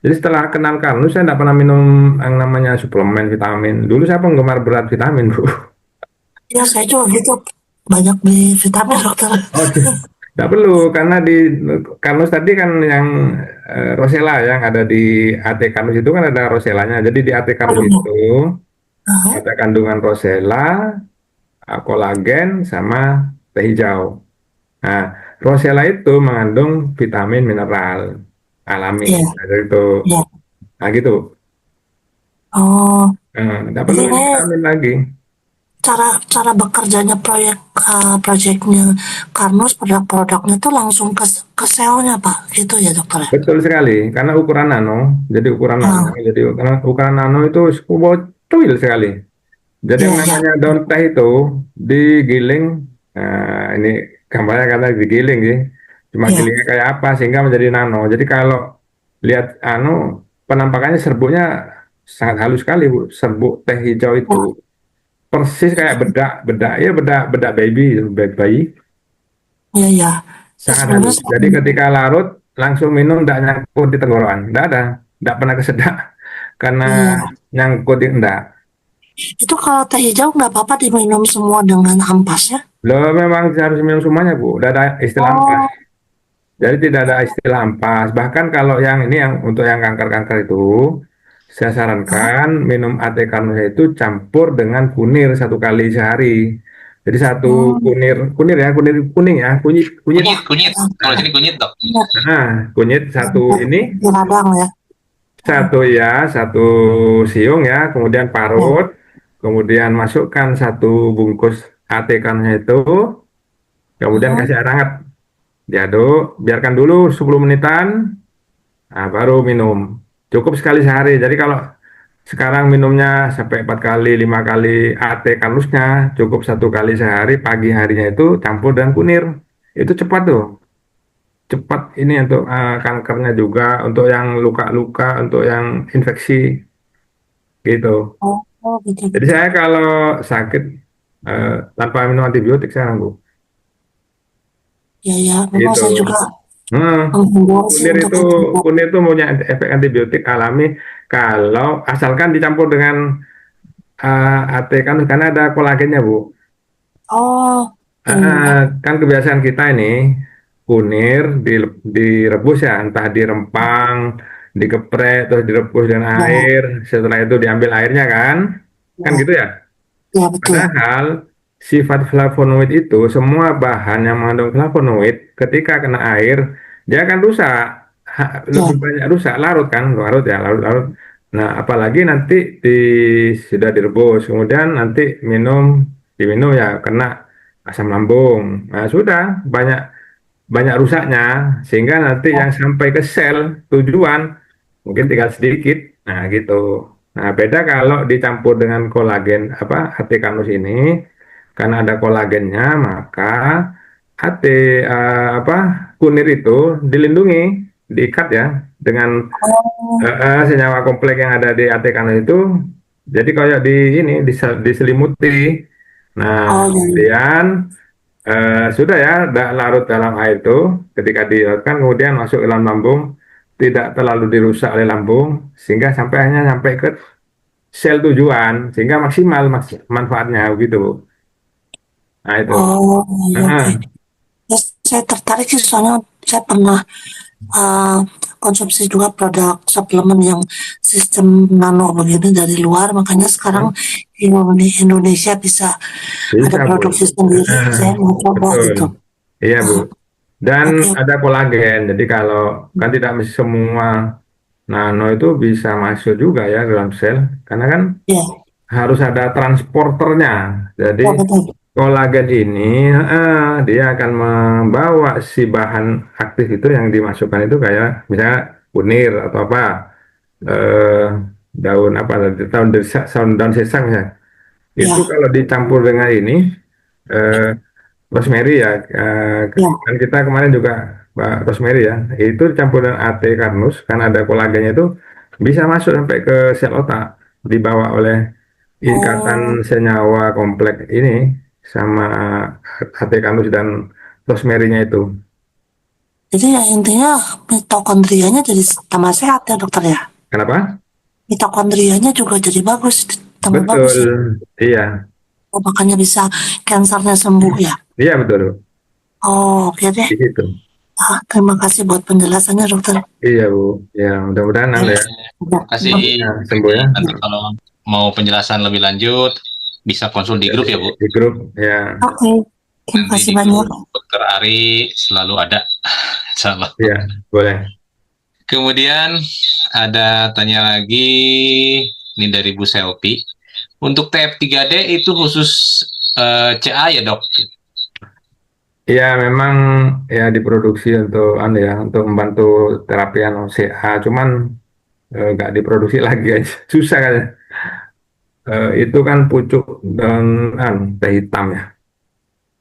jadi setelah kenal kamu, saya tidak pernah minum yang namanya suplemen vitamin. Dulu saya penggemar berat vitamin, Bu. ya saya juga gitu banyak beli vitamin dokter. Oh, tidak perlu karena di Kanus tadi kan yang Rosella yang ada di AT Kanus itu kan ada Roselanya. Jadi di AT Kanus Aduh, itu ah, ada kandungan Rosella, kolagen sama teh hijau. Nah, Rosella itu mengandung vitamin mineral alami. iya, Nah, itu. iya. Nah, gitu. Oh, Tidak perlu jadi ini vitamin lagi. cara cara bekerjanya proyeknya Karnus produk-produknya tuh langsung ke selnya Pak, gitu ya dokter ya? Betul sekali, karena ukuran nano. Jadi ukuran nano. Ah, Jadi karena ukuran nano itu kecil sekali. Jadi iya, yang iya, namanya daun teh itu digiling, ini gambarnya karena digiling sih. Cuma iya. gilingnya kayak apa sehingga menjadi nano. Jadi kalau lihat penampakannya serbuknya sangat halus sekali, Bu. Serbuk teh hijau itu Oh, persis kayak bedak, bedak ya bedak bedak baby, bedak bayi, iya, iya. Saya sangat sebelumnya halus. Jadi saya- ketika larut langsung minum tidak nyangkut di tenggorokan, tidak ada, tidak pernah kesedak karena iya. nyangkut di enggak. Itu kalau teh hijau nggak apa-apa diminum semua dengan ampasnya? Loh, memang harus minum semuanya, Bu. Tidak ada istilah ampas. Oh, Jadi tidak ada istilah ampas. Bahkan kalau yang ini yang untuk yang kanker-kanker itu, saya ah, sarankan minum ate karnosnya itu campur dengan kunir 1 kali sehari. Jadi satu oh, kunir, kunir ya, kunir kuning ya, kunyit, kunyit. Kunyit, kunyit. Kalau sini kunyit, Dok. iya, Nah, kunyit satu ini, di radang ya. satu ya, satu siung ya, kemudian Ya, parut, kemudian masukkan 1 bungkus ate karnosnya itu, kemudian ah, kasih air hangat. Diaduk, biarkan dulu 10 menitan, nah, baru minum. Cukup sekali sehari. Jadi kalau sekarang minumnya sampai 4 kali, 5 kali AT kanusnya, cukup 1 kali sehari, pagi harinya itu campur dengan kunir. Itu cepat tuh. Cepat ini untuk kankernya juga, untuk yang luka-luka, untuk yang infeksi, gitu. oh, gitu Jadi gitu. saya kalau sakit tanpa minum antibiotik sekarang, Bu. Ya, ya. Memang Gitu. saya juga Hmm. menghimbau sih Kunir untuk itu itu. kunir itu punya efek antibiotik alami kalau asalkan dicampur dengan AT kan karena ada kolagennya, Bu. Oh, Ah, iya. kan kebiasaan kita ini kunir direbus ya, entah dirempang, digeprek, terus direbus dengan Ya, air, setelah itu diambil airnya kan ya, gitu ya. ya betul. Padahal sifat flavonoid itu semua bahan yang mengandung flavonoid ketika kena air dia akan rusak. Lebih Ya, banyak rusak larut kan, larut ya, larut-larut. Nah, apalagi nanti sudah direbus, kemudian nanti diminum ya kena asam lambung. Nah, sudah banyak banyak rusaknya sehingga nanti yang sampai ke sel tujuan mungkin tinggal sedikit. Nah, gitu. Nah, beda kalau dicampur dengan kolagen apa Atikanus ini karena ada kolagennya maka AT apa kunir itu dilindungi, diikat ya dengan oh, senyawa kompleks yang ada di Atikanus itu. Jadi kayak di ini diselimuti. Nah, oh, ya, kemudian Sudah ya, larut dalam air itu, ketika dilarutkan kemudian masuk ke dalam lambung, tidak terlalu dirusak oleh lambung, sehingga hanya sampai ke sel tujuan, sehingga maksimal manfaatnya gitu. Nah itu. Oh, iya, Heeh. oke. Ya, saya tertarik sih soalnya saya pernah uh, konsumsi juga produk suplemen yang sistem nano begini dari luar, makanya sekarang di Indonesia bisa ada Bisa Bu. produksi sendiri. Heeh. Saya mau coba Betul. gitu. Iya Bu. Ah, Dan oke, ada kolagen, jadi kalau kan tidak mesti semua nano itu bisa masuk juga ya dalam sel, karena kan ya, harus ada transporternya. Jadi ya betul. kolagen ini dia akan membawa si bahan aktif itu yang dimasukkan itu kayak misalnya kunir atau apa, eh, daun apa daun sesam ya. Itu Ya, kalau dicampur dengan ini eh, rosemary ya, ya. kan kita kemarin juga rosemary ya, itu campur dengan AT Carnus kan ada kolagennya itu bisa masuk sampai ke sel otak, dibawa oleh ikatan Oh, senyawa kompleks ini sama AT Carnus dan rosemary-nya itu. jadi ya intinya mitokondrianya jadi tambah sehat ya dokter ya. Kenapa? Mitokondrianya juga jadi bagus, tambah bagus Betul, ya. iya, Oh, makanya bisa kansernya sembuh ya. iya betul, Oh, oke deh. di situ. Ah, terima kasih buat penjelasannya dokter. Iya Bu, ya mudah-mudahan Ya, anda ya, ya. Kasih ya, sembuh ya nanti kalau mau penjelasan lebih lanjut bisa konsul di grup ya Bu. di grup ya, Oke, terima Nanti kasih di banyak. grup Dokter Ari selalu ada. Insyaallah. ya boleh. Kemudian ada tanya lagi ini dari Bu Selvi. Untuk TF3D itu khusus CA ya dok? Ya memang ya diproduksi untuk untuk membantu terapi CA, cuman nggak diproduksi lagi aja, susah kan. Itu kan pucuk dan teh hitam ya,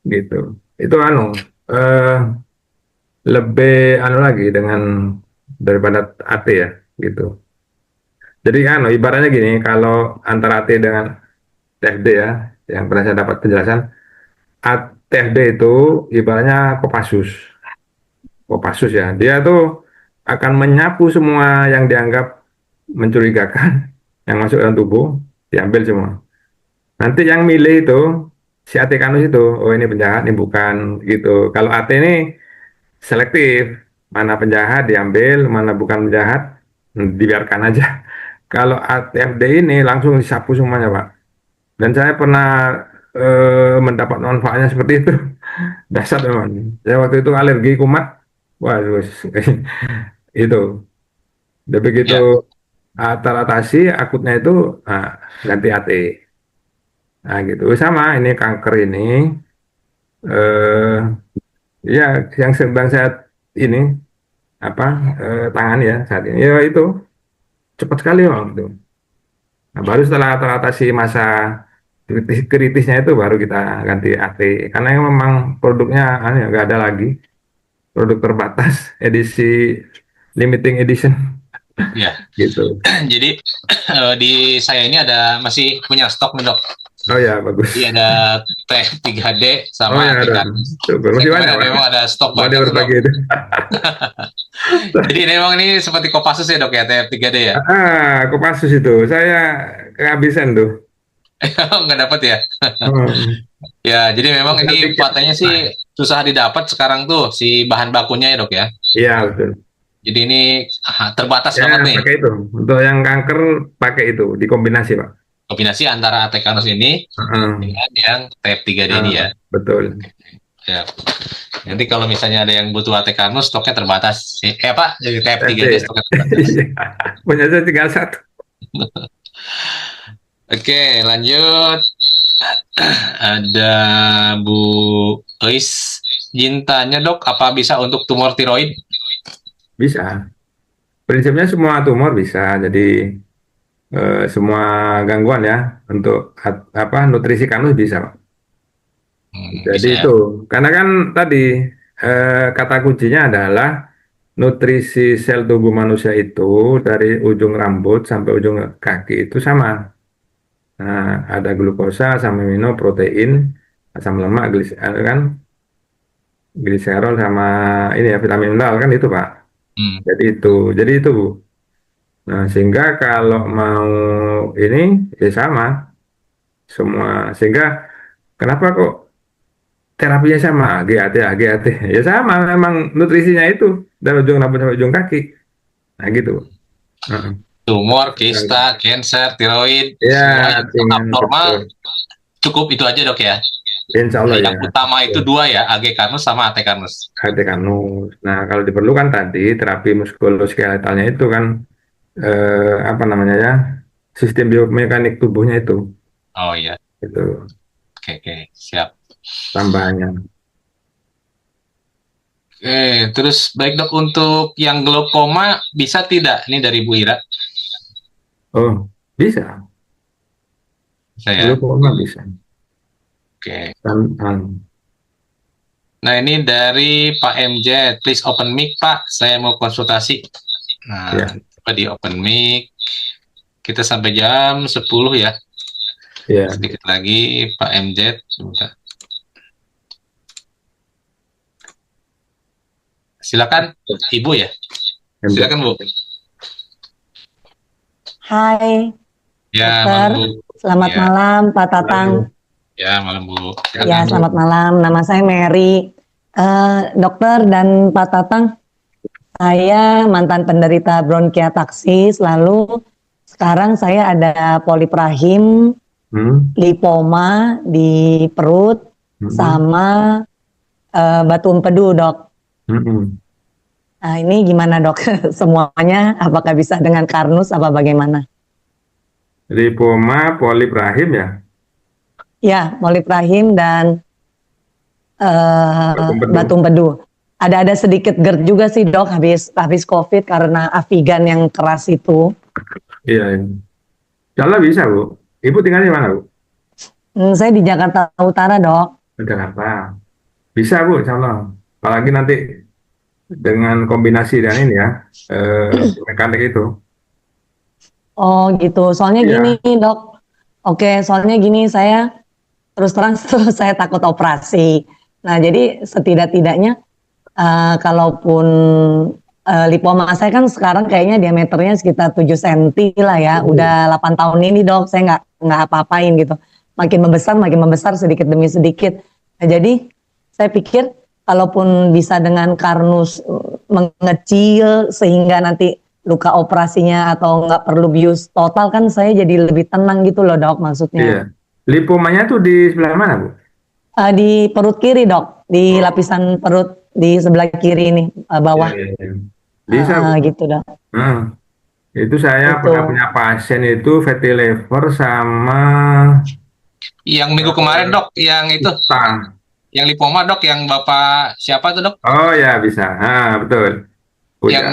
gitu. Itu eh, lebih lagi dengan daripada AT ya, gitu. Jadi ibaratnya gini, kalau antara AT dengan TFD ya, yang pernah saya dapat penjelasan, TFD itu ibaratnya Kopassus. Kopassus ya, dia tuh akan menyapu semua yang dianggap mencurigakan yang masuk dalam tubuh, diambil semua. Nanti yang milih itu si AT Kanus itu, oh ini penjahat, ini bukan gitu. Kalau AT ini selektif, mana penjahat diambil, mana bukan penjahat dibiarkan aja. Kalau ATFD ini langsung disapu semuanya Pak. Dan saya pernah mendapat manfaatnya seperti itu. Dasar memang. Saya waktu itu alergi kumat, waduh, itu. Udah begitu Ya, teratasi akutnya itu, nah, ganti AT. Nah gitu. Sama ini kanker ini, eh ya yang sedang saya ini apa tangani ya saat ini. Ya itu cepat sekali Bang itu. Nah, baru setelah teratasi masa kritisnya itu baru kita ganti AT. Karena yang memang produknya ya, nggak ada lagi. Produk terbatas, edisi limiting edition ya. gitu. Jadi di saya ini ada masih punya stok nih dok. Oh ya bagus. Jadi ada TF3D Oh sama ya ada. ATK. Syukur. Saya Masih kemarin banyak Pak. memang ada stok Mau banyak tuh, dok. berbagi itu. Jadi ini memang ini seperti Kopassus ya dok ya TF3D ya? Kopassus itu saya kehabisan tuh. Nggak dapat ya? Hmm. Ya, jadi memang Tinggal ini dikit. katanya sih susah didapat sekarang tuh si bahan bakunya ya dok ya. Iya betul. Jadi ini terbatas Ya banget nih. pakai itu. Untuk yang kanker pakai itu dikombinasi Pak. Kombinasi antara Atekanus ini Heeh. dengan yang TF3D ini ya. Betul. Ya. Nanti kalau misalnya ada yang butuh Atekanus, stoknya terbatas. Pak, jadi TF3D Iya. stoknya terbatas. Punya saya tinggal satu. Oke, lanjut. Ada Bu Eis. Izin tanya dok, apa bisa untuk tumor tiroid? Bisa. Prinsipnya semua tumor bisa. Jadi semua gangguan ya untuk nutrisi kanus bisa Pak. Jadi Bisa ya. itu karena kan tadi kata kuncinya adalah nutrisi sel tubuh manusia itu dari ujung rambut sampai ujung kaki itu sama. Nah, ada glukosa, asam amino, protein, asam lemak, kan. gliserol sama ini ya vitamin mineral kan itu Pak. Hmm. Jadi itu Bu. Nah, sehingga kalau mau ini ya sama semua. Sehingga kenapa kok terapinya sama GAT GAT? Ya sama memang nutrisinya itu dari ujung rambut sampai ujung kaki. Nah gitu. Heeh. Tumor, kista, cancer, tiroid, Ya, semua yang dengan abnormal betul. cukup itu aja dok ya. Insya Allah ya. Yang utama itu dua ya, AG Carnus sama AT Carnus. Kanus. Nah, kalau diperlukan tadi terapi muskuloskeletalnya itu kan apa namanya ya? Sistem biomekanik tubuhnya itu Oh iya, oke, siap. tambahannya. Terus baik dok, untuk yang glaukoma bisa tidak? Ini dari Bu Ira. Oh, bisa. Saya. Glaukoma bisa. Oke. Dan Nah ini dari Pak MJ, please open mic Pak, saya mau konsultasi. Nah, Ya. coba di open mic. Kita sampai jam 10 ya. ya. Sedikit lagi Pak MJ. Sebentar. Silakan Ibu ya. Silakan Bu. Hai, Ya, Dokter. malam Bu. selamat Ya. malam Pak Tatang. Ya, malam Bu. Ya, selamat malam. Nama saya Mary. Dokter dan Pak Tatang, saya mantan penderita bronkiataksis, lalu sekarang saya ada polip rahim, lipoma di perut, sama batu empedu, Dok. Nah, ini gimana, Dok? Semuanya apakah bisa dengan Carnus apa bagaimana? Lipoma, polip rahim ya? Ya, polip rahim dan batu empedu. Ada sedikit GERD juga sih dok, habis COVID karena Avigan yang keras itu. Iya. Kalau bisa Bu. Ibu tinggal di mana Bu? Saya di Jakarta Utara dok. Di Jakarta. Bisa Bu, insya Allah. Apalagi nanti dengan kombinasi dan ini ya, mekanik itu. Oh gitu, soalnya Iya. gini dok. Oke, soalnya gini saya terus terang saya takut operasi. Nah jadi setidak-tidaknya kalaupun lipoma saya kan sekarang kayaknya diameternya sekitar 7 cm lah ya. Udah 8 tahun ini dok, saya nggak apa-apain gitu. Makin membesar sedikit demi sedikit. Nah, jadi saya pikir kalaupun bisa dengan Carnus mengecil sehingga nanti luka operasinya atau nggak perlu bius total kan saya jadi lebih tenang gitu loh dok maksudnya. Iya. Lipomanya tuh di sebelah mana Bu? Di perut kiri dok, di lapisan perut di sebelah kiri ini bawah. Iya. Bisa Bu. Gitu dok. Itu saya Gitu. pernah punya pasien itu fatty liver sama Yang minggu kemarin dok, yang itu, Tang. yang lipoma dok, yang Bapak siapa tuh dok? Oh ya bisa, betul. Yang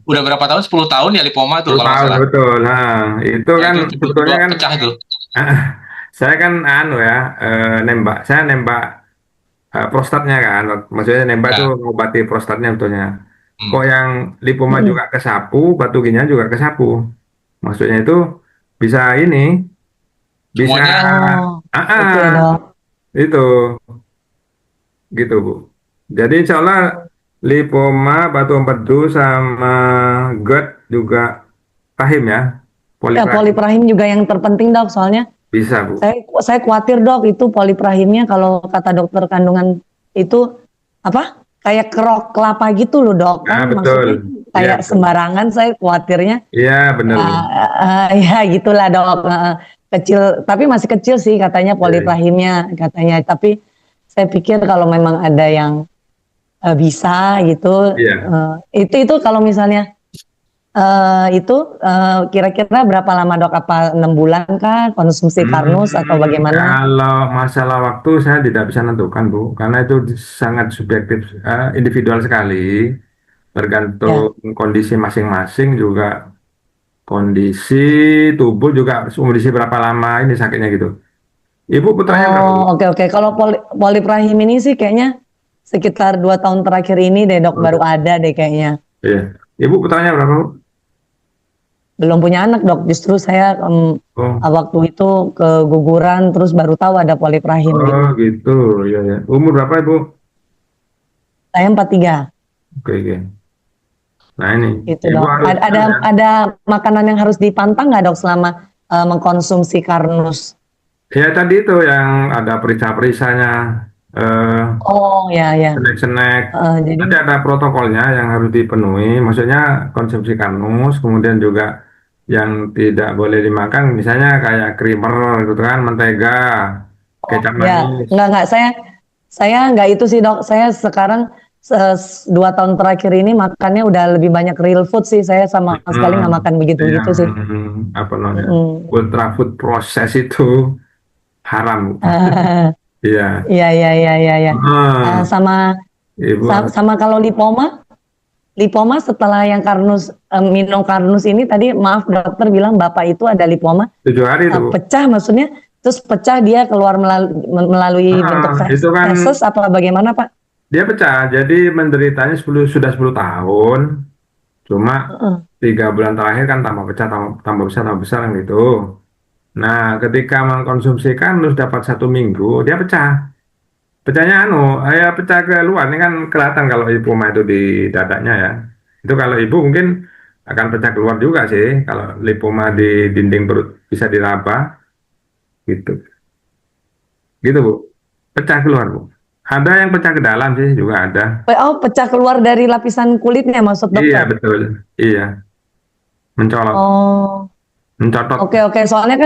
udah berapa tahun? 10 tahun ya lipoma tuh 10 kalau nggak tahun salah. betul. Itu Ya, kan itu sebetulnya kan pecah tuh. saya kan saya nembak prostatnya kan, maksudnya nembak Ya. tuh ngobati prostatnya betulnya. Kok yang lipoma juga kesapu, batu ginjal juga kesapu. Maksudnya itu bisa ini, bisa Gitu ya dok. itu gitu Bu. Jadi insya Allah lipoma, batu empedu sama GERD juga rahim ya. Ya polip rahim juga yang terpenting dok, soalnya Bisa Bu. saya khawatir dok itu polip rahimnya kalau kata dokter kandungan itu apa? Kayak kerok kelapa gitu loh dok kan, betul. maksudnya kayak Iya, sembarangan saya khawatirnya. Iya benar. Ya gitulah dok, kecil tapi masih kecil sih katanya polip rahimnya katanya, tapi saya pikir kalau memang ada yang bisa gitu, itu kalau misalnya kira-kira berapa lama dok? Apa 6 bulan kah konsumsi Carnus atau bagaimana? Kalau masalah waktu saya tidak bisa menentukan Bu, karena itu sangat subjektif, individual sekali, tergantung kondisi masing-masing juga, kondisi tubuh juga, kondisi berapa lama ini sakitnya gitu. Ibu putranya berapa Bu? Oke. Kalau polip rahim ini sih kayaknya sekitar 2 tahun terakhir ini deh dok, baru ada deh kayaknya. Iya. Ibu putranya berapa Bu? Belum punya anak dok, justru saya waktu itu keguguran terus baru tahu ada polip rahim. Oh gitu, ya. Umur berapa Ibu? Saya 43. Oke, oke. Nah ini, Gitu ibu dok. harus Ada makanan yang harus dipantang nggak dok selama mengkonsumsi Karnus? ya tadi itu yang ada perisa-perisanya, Oh ya ya. snack-snack. Jadi Nanti ada protokolnya yang harus dipenuhi. Maksudnya konsumsi karnus, kemudian juga yang tidak boleh dimakan, misalnya kayak creamer gitu kan, mentega, kecap ya manis. nggak saya nggak itu sih dok. Saya sekarang 2 tahun terakhir ini makannya udah lebih banyak real food sih. Saya sama sekali nggak makan begitu-begitu sih. Apa namanya, Mm. ultra food process itu haram. Iya. Iya iya iya iya ya. Ah, Sama ibu sama kalau lipoma setelah yang Karnus minum Karnus ini tadi maaf dokter bilang bapak itu ada lipoma 7 hari itu, Bu. pecah maksudnya terus pecah dia keluar melalui bentuk Itu kan feses apa bagaimana Pak? dia pecah, jadi menderitanya sudah 10 tahun. Cuma Heeh. 3 bulan terakhir kan tambah pecah, tambah besar kan gitu. Nah, ketika mengkonsumsi kanus dapat 1 minggu, dia pecah. Pecahnya ya pecah ke luar. Ini kan kelihatan kalau lipoma itu di dadanya ya. Itu kalau ibu mungkin akan pecah keluar juga sih. Kalau lipoma di dinding perut bisa diraba, gitu. Gitu, Bu. Pecah keluar, Bu. Ada yang pecah ke dalam sih, juga ada. Oh pecah keluar dari lapisan kulitnya maksud Iya, dokter? betul. Iya, mencolot, Oh mencotot. oke soalnya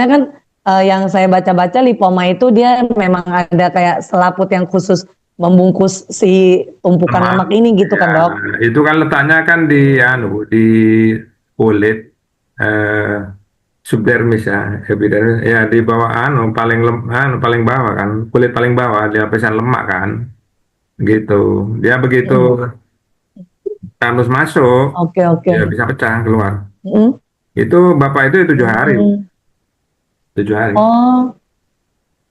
kan yang saya baca-baca lipoma itu dia memang ada kayak selaput yang khusus membungkus si tumpukan lemak ini gitu kan dok? Ya, itu kan letaknya kan di kulit, subdermis ya, epidermis ya, di bawah paling bawah kan, kulit paling bawah di lapisan lemak kan, gitu. Dia begitu kanus masuk, Oke oke. ya bisa pecah keluar. Mm. Itu bapak itu 7 hari, Mm. 7 hari, Oh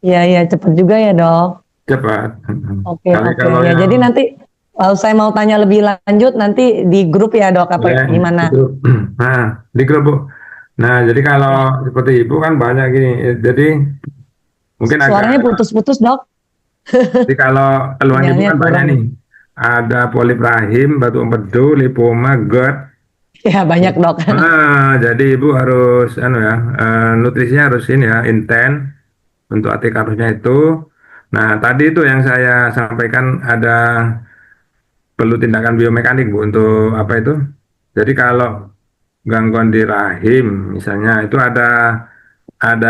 iya cepet juga ya dok. cepat. Oke Kalau ya yang jadi nanti kalau saya mau tanya lebih lanjut nanti di grup ya dok apa ya, gimana? nah di grup, Bu. Nah, jadi kalau seperti ibu kan banyak gini, jadi mungkin Suaranya agak. putus-putus dok. Jadi kalau keluhan ibu Sinyalnya kan banyak kurang. nih. Ada polip rahim, batu empedu, lipoma, GERD. Ya banyak dok. Jadi ibu harus nutrisinya harus ini ya, intens untuk anti karusnya itu. Nah, tadi itu yang saya sampaikan ada perlu tindakan biomekanik, Bu, untuk apa itu? Jadi kalau gangguan di rahim misalnya itu ada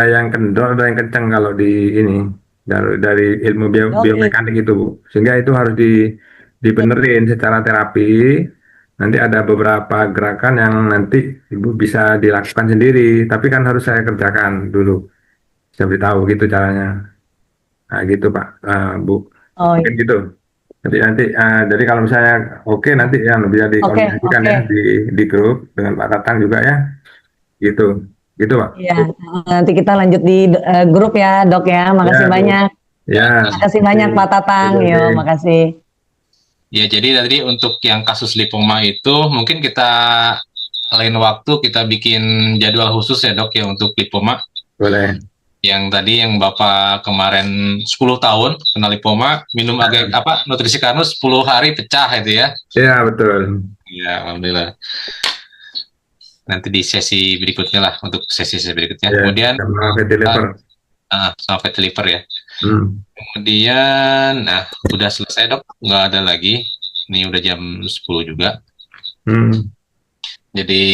yang kendor, ada yang kencang kalau di ini dari ilmu Dok, biomekanik itu, Bu. Sehingga itu harus dibenerin secara terapi. Nanti ada beberapa gerakan yang nanti Ibu bisa dilakukan sendiri, tapi kan harus saya kerjakan dulu. Saya beritahu gitu caranya. Nah, gitu Pak, Bu. oh Mungkin gitu. Jadi kalau misalnya oke nanti ya bisa dikoordinasikan oke. ya di grup dengan Pak Tatang juga ya. Gitu. Gitu, Pak. Iya, nanti kita lanjut di grup ya, Dok ya. Makasih Ya, Bu. banyak. Ya. Makasih banyak Pak Tatang. Oke. Yo, makasih. Ya, jadi tadi untuk yang kasus lipoma itu mungkin kita lain waktu kita bikin jadwal khusus ya dok ya untuk lipoma. Boleh. Yang tadi yang Bapak kemarin 10 tahun kena lipoma, minum nutrisi Karnus 10 hari pecah itu ya. Iya, betul. Ya, alhamdulillah. Nanti di sesi berikutnya lah untuk sesi berikutnya. Ya, Kemudian sama fatty liver. sama fatty liver ya. Hmm. Kemudian, udah selesai dok, nggak ada lagi. Ini udah jam 10 juga. Jadi,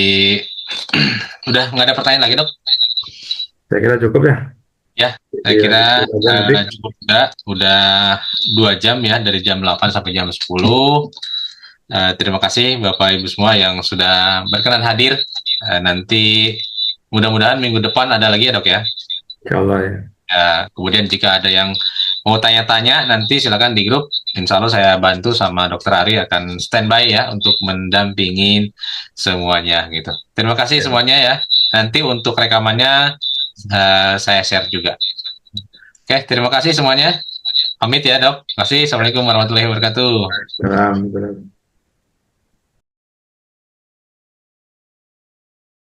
udah nggak ada pertanyaan lagi dok? Saya kira cukup ya. Ya, saya Iya, kira cukup udah 2 jam ya, dari jam 8 sampai jam 10. Terima kasih Bapak Ibu semua yang sudah berkenan hadir. Nanti mudah-mudahan minggu depan ada lagi ya dok ya. Insyaallah ya. Kemudian jika ada yang mau tanya-tanya nanti silakan di grup. Insya Allah saya bantu sama Dokter Ari akan standby ya untuk mendampingin semuanya gitu. Terima kasih semuanya ya. Nanti untuk rekamannya saya share juga. Oke, terima kasih semuanya. Pamit ya dok. Terima kasih. Assalamualaikum warahmatullahi wabarakatuh. Alhamdulillah.